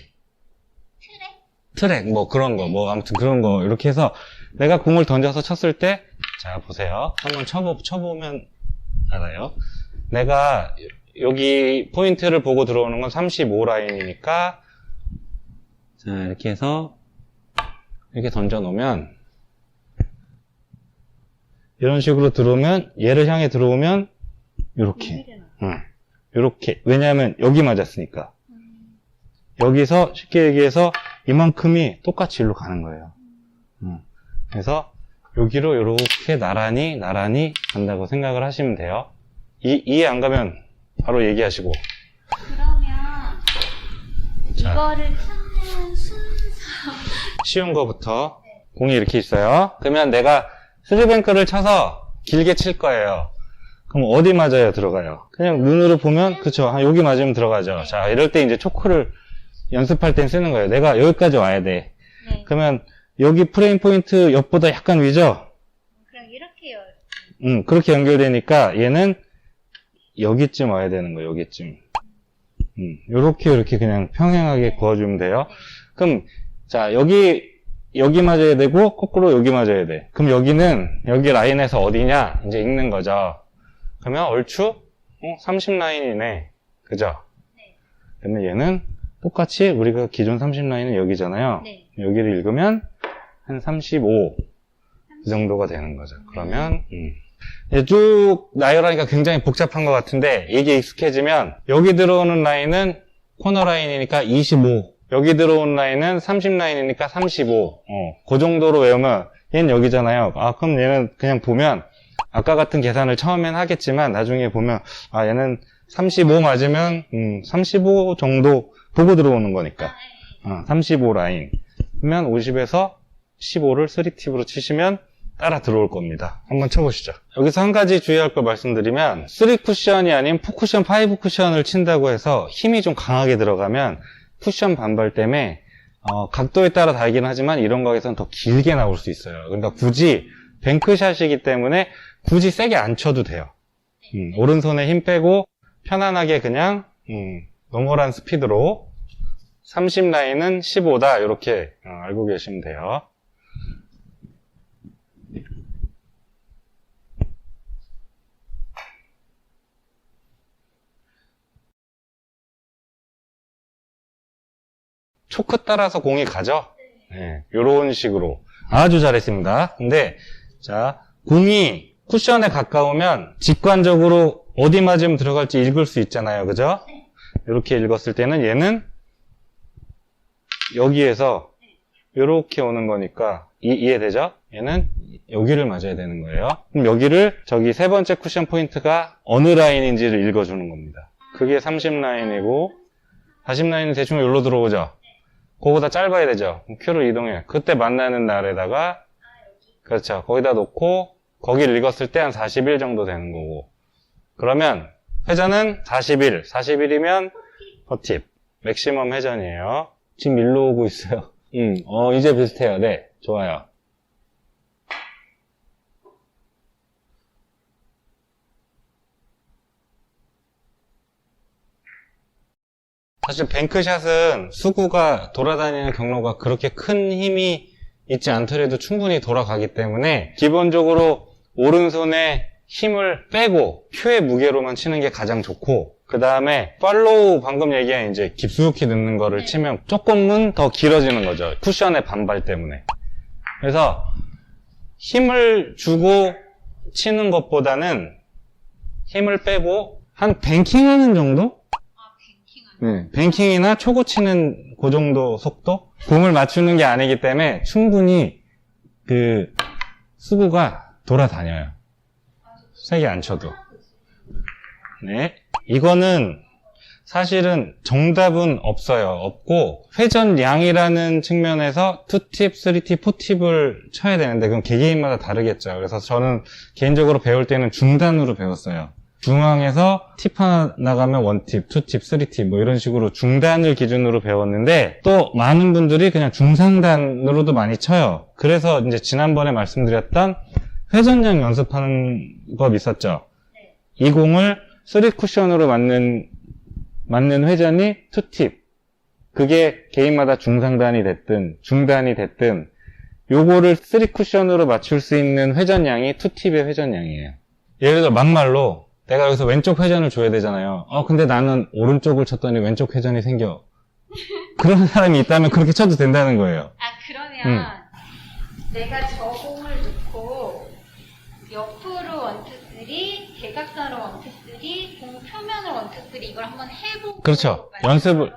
트랙 뭐 그런 거 뭐 아무튼 그런 거 이렇게 해서 내가 공을 던져서 쳤을 때 자 보세요. 한번 쳐보면 알아요. 내가 여기 포인트를 보고 들어오는 건 35 라인이니까 자 이렇게 해서 이렇게 던져 놓으면 이런 식으로 들어오면 얘를 향해 들어오면 이렇게 이렇게 왜냐하면 여기 맞았으니까 여기서 쉽게 얘기해서 이만큼이 똑같이 일로 가는 거예요. 그래서 여기로 이렇게 나란히 간다고 생각을 하시면 돼요. 이해 안 가면 바로 얘기하시고. 그러면 자. 이거를 찾는 순서. 쉬운 거부터 공이 이렇게 있어요. 그러면 내가 쓰리뱅크를 쳐서 길게 칠 거예요. 그럼 어디 맞아야 들어가요? 그냥 눈으로 보면 그쵸 여기 맞으면 들어가죠. 자 이럴 때 이제 초크를 연습할 땐 쓰는 거예요. 내가 여기까지 와야 돼. 네. 그러면 여기 프레임 포인트 옆보다 약간 위죠? 그럼 이렇게요. 그렇게 연결되니까 얘는 여기쯤 와야 되는 거예요. 여기쯤. 이렇게 그냥 평행하게 그어주면 돼요. 그럼 자 여기 맞아야 되고 거꾸로 여기 맞아야 돼. 그럼 여기는 여기 라인에서 어디냐 이제 읽는 거죠. 그러면 얼추 30 라인이네. 그죠? 네. 그러면 얘는 똑같이 우리가 기존 30 라인은 여기잖아요. 네. 여기를 읽으면 한 35 이 정도가 되는 거죠. 그러면 쭉 나열하니까 굉장히 복잡한 것 같은데 이게 익숙해지면 여기 들어오는 라인은 코너 라인이니까 25 여기 들어온 라인은 30 라인이니까 35 그 정도로 외우면 얘는 여기잖아요. 아 그럼 얘는 그냥 보면 아까 같은 계산을 처음엔 하겠지만 나중에 보면 아 얘는 35 맞으면 35 정도 보고 들어오는 거니까 35 라인 그러면 50에서 15를 3팁으로 치시면 따라 들어올 겁니다. 한번 쳐보시죠. 여기서 한 가지 주의할 걸 말씀드리면 3쿠션이 아닌 4쿠션, 5쿠션을 친다고 해서 힘이 좀 강하게 들어가면 쿠션 반발 때문에 각도에 따라 다르긴 하지만 이런 거에서는 더 길게 나올 수 있어요. 그러니까 굳이 뱅크샷이기 때문에 굳이 세게 안 쳐도 돼요. 오른손에 힘 빼고 편안하게 그냥 노멀한 스피드로 30 라인은 15다 이렇게 알고 계시면 돼요. 초크 따라서 공이 가죠? 네, 이런 식으로. 아주 잘했습니다. 근데, 자, 공이 쿠션에 가까우면 직관적으로 어디 맞으면 들어갈지 읽을 수 있잖아요. 그죠? 이렇게 읽었을 때는 얘는 여기에서 이렇게 오는 거니까, 이해되죠? 얘는 여기를 맞아야 되는 거예요. 그럼 여기를 저기 세 번째 쿠션 포인트가 어느 라인인지를 읽어주는 겁니다. 그게 30 라인이고, 40 라인은 대충 여기로 들어오죠? 그거보다 짧아야 되죠. 큐를 이동해. 그때 만나는 날에다가 그렇죠. 거기다 놓고 거기를 읽었을 때 한 41 정도 되는 거고 그러면 회전은 41. 41이면 퍼팁. 맥시멈 회전이에요. 지금 일로 오고 있어요. 이제 비슷해요. 네. 좋아요. 사실 뱅크샷은 수구가 돌아다니는 경로가 그렇게 큰 힘이 있지 않더라도 충분히 돌아가기 때문에 기본적으로 오른손에 힘을 빼고 표의 무게로만 치는 게 가장 좋고, 그 다음에 팔로우 방금 얘기한 이제 깊숙이 넣는 거를 치면 조금은 더 길어지는 거죠. 쿠션의 반발 때문에. 그래서 힘을 주고 치는 것보다는 힘을 빼고 한 뱅킹하는 정도? 네, 뱅킹이나 초구 치는 그 정도 속도? 공을 맞추는 게 아니기 때문에 충분히 그 수구가 돌아다녀요. 세게 안 쳐도. 네. 이거는 사실은 정답은 없어요. 없고, 회전량이라는 측면에서 2팁, 3팁, 4팁을 쳐야 되는데, 그건 개개인마다 다르겠죠. 그래서 저는 개인적으로 배울 때는 중단으로 배웠어요. 중앙에서 팁 하나 나가면 1팁, 2팁, 3팁 뭐 이런 식으로 중단을 기준으로 배웠는데, 또 많은 분들이 그냥 중상단으로도 많이 쳐요. 그래서 이제 지난번에 말씀드렸던 회전량 연습하는 법 있었죠. 이 공을 3쿠션으로 맞는 회전이 2팁. 그게 개인마다 중상단이 됐든 중단이 됐든 요거를 3쿠션으로 맞출 수 있는 회전량이 2팁의 회전량이에요. 예를 들어 막말로 내가 여기서 왼쪽 회전을 줘야 되잖아요. 근데 나는 오른쪽을 쳤더니 왼쪽 회전이 생겨. 그런 사람이 있다면 그렇게 쳐도 된다는 거예요. 그러면 내가 저 공을 놓고 옆으로 1, 2, 3, 대각선으로 1, 2, 3, 공 표면으로 1, 2, 3 이걸 한번 해보고 그렇죠. 연습을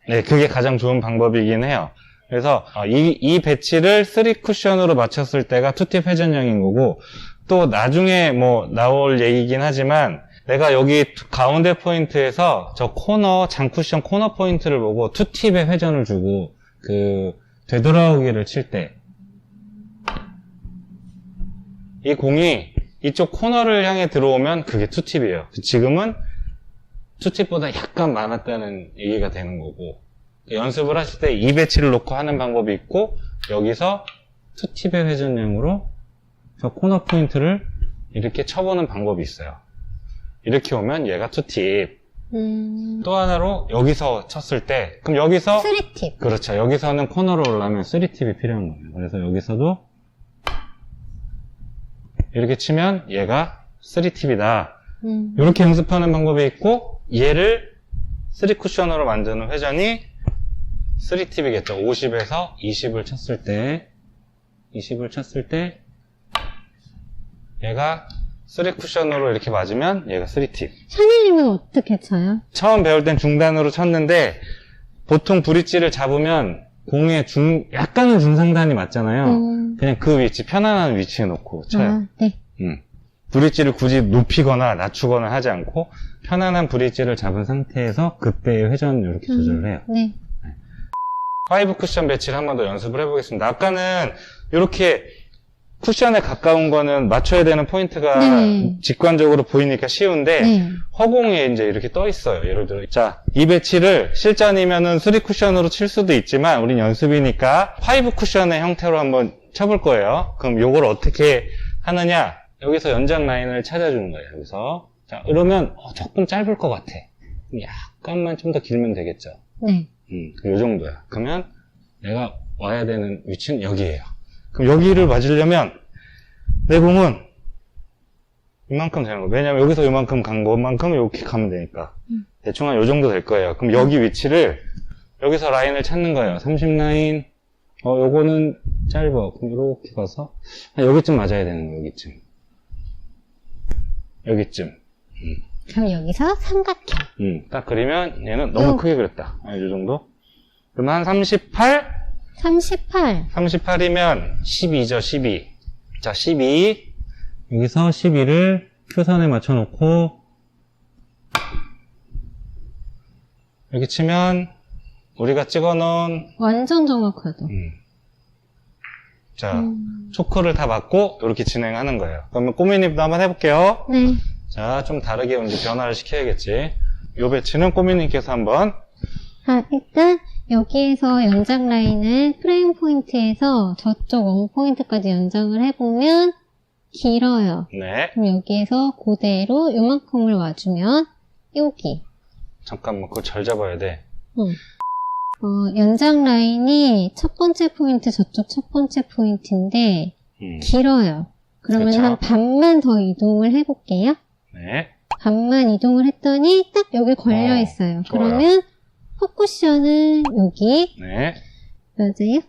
네, 그게 가장 좋은 방법이긴 해요. 그래서 이 배치를 3쿠션으로 맞췄을 때가 2팁 회전량인 거고, 또 나중에 뭐 나올 얘기긴 하지만 내가 여기 가운데 포인트에서 저 코너 장쿠션 코너 포인트를 보고 2팁의 회전을 주고 그 되돌아오기를 칠 때 이 공이 이쪽 코너를 향해 들어오면 그게 2팁이에요. 지금은 2팁보다 약간 많았다는 얘기가 되는 거고, 연습을 하실 때 이 배치를 놓고 하는 방법이 있고, 여기서 2팁의 회전량으로 저 코너 포인트를 이렇게 쳐보는 방법이 있어요. 이렇게 오면 얘가 2팁. 또 하나로 여기서 쳤을 때, 그럼 여기서 3팁. 그렇죠. 여기서는 코너로 올라면 3팁이 필요한 거예요. 그래서 여기서도 이렇게 치면 얘가 3팁이다. 이렇게 연습하는 방법이 있고, 얘를 3쿠션으로 만드는 회전이 3팁이겠죠. 50에서 20을 쳤을 때 얘가 3쿠션으로 이렇게 맞으면 얘가 3팁. 샤넬님은 어떻게 쳐요? 처음 배울 땐 중단으로 쳤는데, 보통 브릿지를 잡으면 공에 약간은 중상단이 맞잖아요. 그냥 그 위치, 편안한 위치에 놓고 쳐요. 네. 브릿지를 굳이 높이거나 낮추거나 하지 않고 편안한 브릿지를 잡은 상태에서 그때의 회전을 이렇게 조절을 해요. 네. 5쿠션 배치를 한 번 더 연습을 해보겠습니다. 아까는 이렇게 쿠션에 가까운 거는 맞춰야 되는 포인트가 네. 직관적으로 보이니까 쉬운데, 네. 허공에 이제 이렇게 떠 있어요. 예를 들어, 자, 이 배치를 실전이면은 3쿠션으로 칠 수도 있지만, 우린 연습이니까 5쿠션의 형태로 한번 쳐볼 거예요. 그럼 요걸 어떻게 하느냐? 여기서 연장 라인을 찾아주는 거예요. 여기서. 자, 이러면 조금 짧을 것 같아. 약간만 좀 더 길면 되겠죠. 네. 요 정도야. 그러면 내가 와야 되는 위치는 여기예요. 그럼 여기를 맞으려면 내 공은 이만큼 되는 거예요. 왜냐면 여기서 이만큼 간 것만큼 이렇게 가면 되니까. 대충 한 요 정도 될 거예요. 그럼 여기 위치를 여기서 라인을 찾는 거예요. 30 라인. 요거는 짧아. 그럼 이렇게 가서 여기쯤 맞아야 되는 거예요. 여기쯤. 그럼 여기서 삼각형. 딱 그리면 얘는 너무 크게 그렸다. 요 정도. 그러면 한 38? 38. 38이면 12죠, 12. 자, 12. 여기서 12를 표선에 맞춰놓고, 이렇게 치면, 우리가 찍어놓은, 완전 정확하다. 자, 초크를 다 맞고, 이렇게 진행하는 거예요. 그러면 꼬미님도 한번 해볼게요. 네. 자, 좀 다르게 이제 변화를 시켜야겠지. 요 배치는 꼬미님께서 한번. 일단 여기에서 연장 라인을 프레임 포인트에서 저쪽 원 포인트까지 연장을 해보면 길어요. 네. 그럼 여기에서 그대로 요만큼을 와주면 여기. 잠깐만, 그거 잘 잡아야 돼. 연장 라인이 첫 번째 포인트, 저쪽 첫 번째 포인트인데 길어요. 그러면 그쵸. 한 반만 더 이동을 해볼게요. 네. 반만 이동을 했더니 딱 여기 걸려 있어요. 좋아요. 그러면 포쿠션은 여기. 네. 맞아요?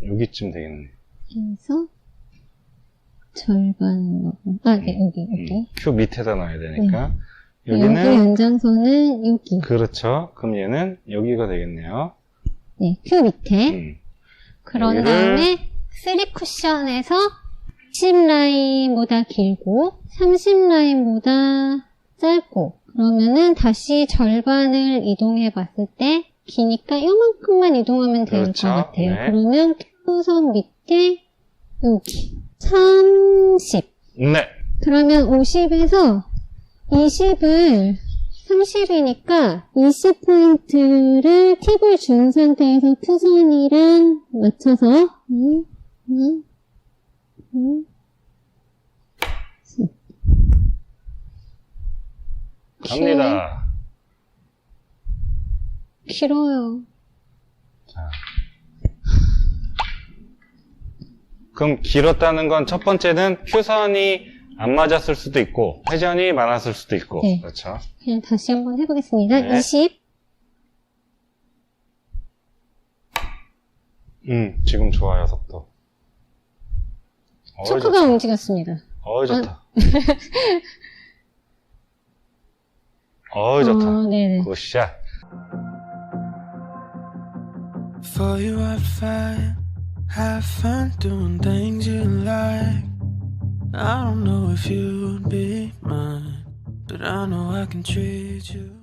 여기쯤 되겠네. 그래서 절반으로. 네, 여기. 큐 밑에다 놔야 되니까. 여기 여기는, 연장선은 여기. 그렇죠. 그럼 얘는 여기가 되겠네요. 네, 큐 밑에. 그런 여기를- 다음에 3쿠션에서 10라인보다 길고 30라인보다 짧고 그러면은 다시 절반을 이동해 봤을 때 기니까 요만큼만 이동하면 될 것 그렇죠. 같아요. 네. 그러면 큐선 밑에 여기 30. 네. 그러면 50에서 20을 30이니까 20포인트를 팁을 준 상태에서 큐선이랑 맞춰서 갑니다. 길어요. 그럼 길었다는 건 첫 번째는 큐선이 안 맞았을 수도 있고, 회전이 많았을 수도 있고. 네. 그렇죠. 그냥 다시 한번 해보겠습니다. 네. 20. 지금 좋아요, 속도. 초크가 움직였습니다. 좋다. 좋다. 네네. 굿샷. For you I'd fight, have fun doing things you like. I don't know if you'd be mine, but I know I can treat you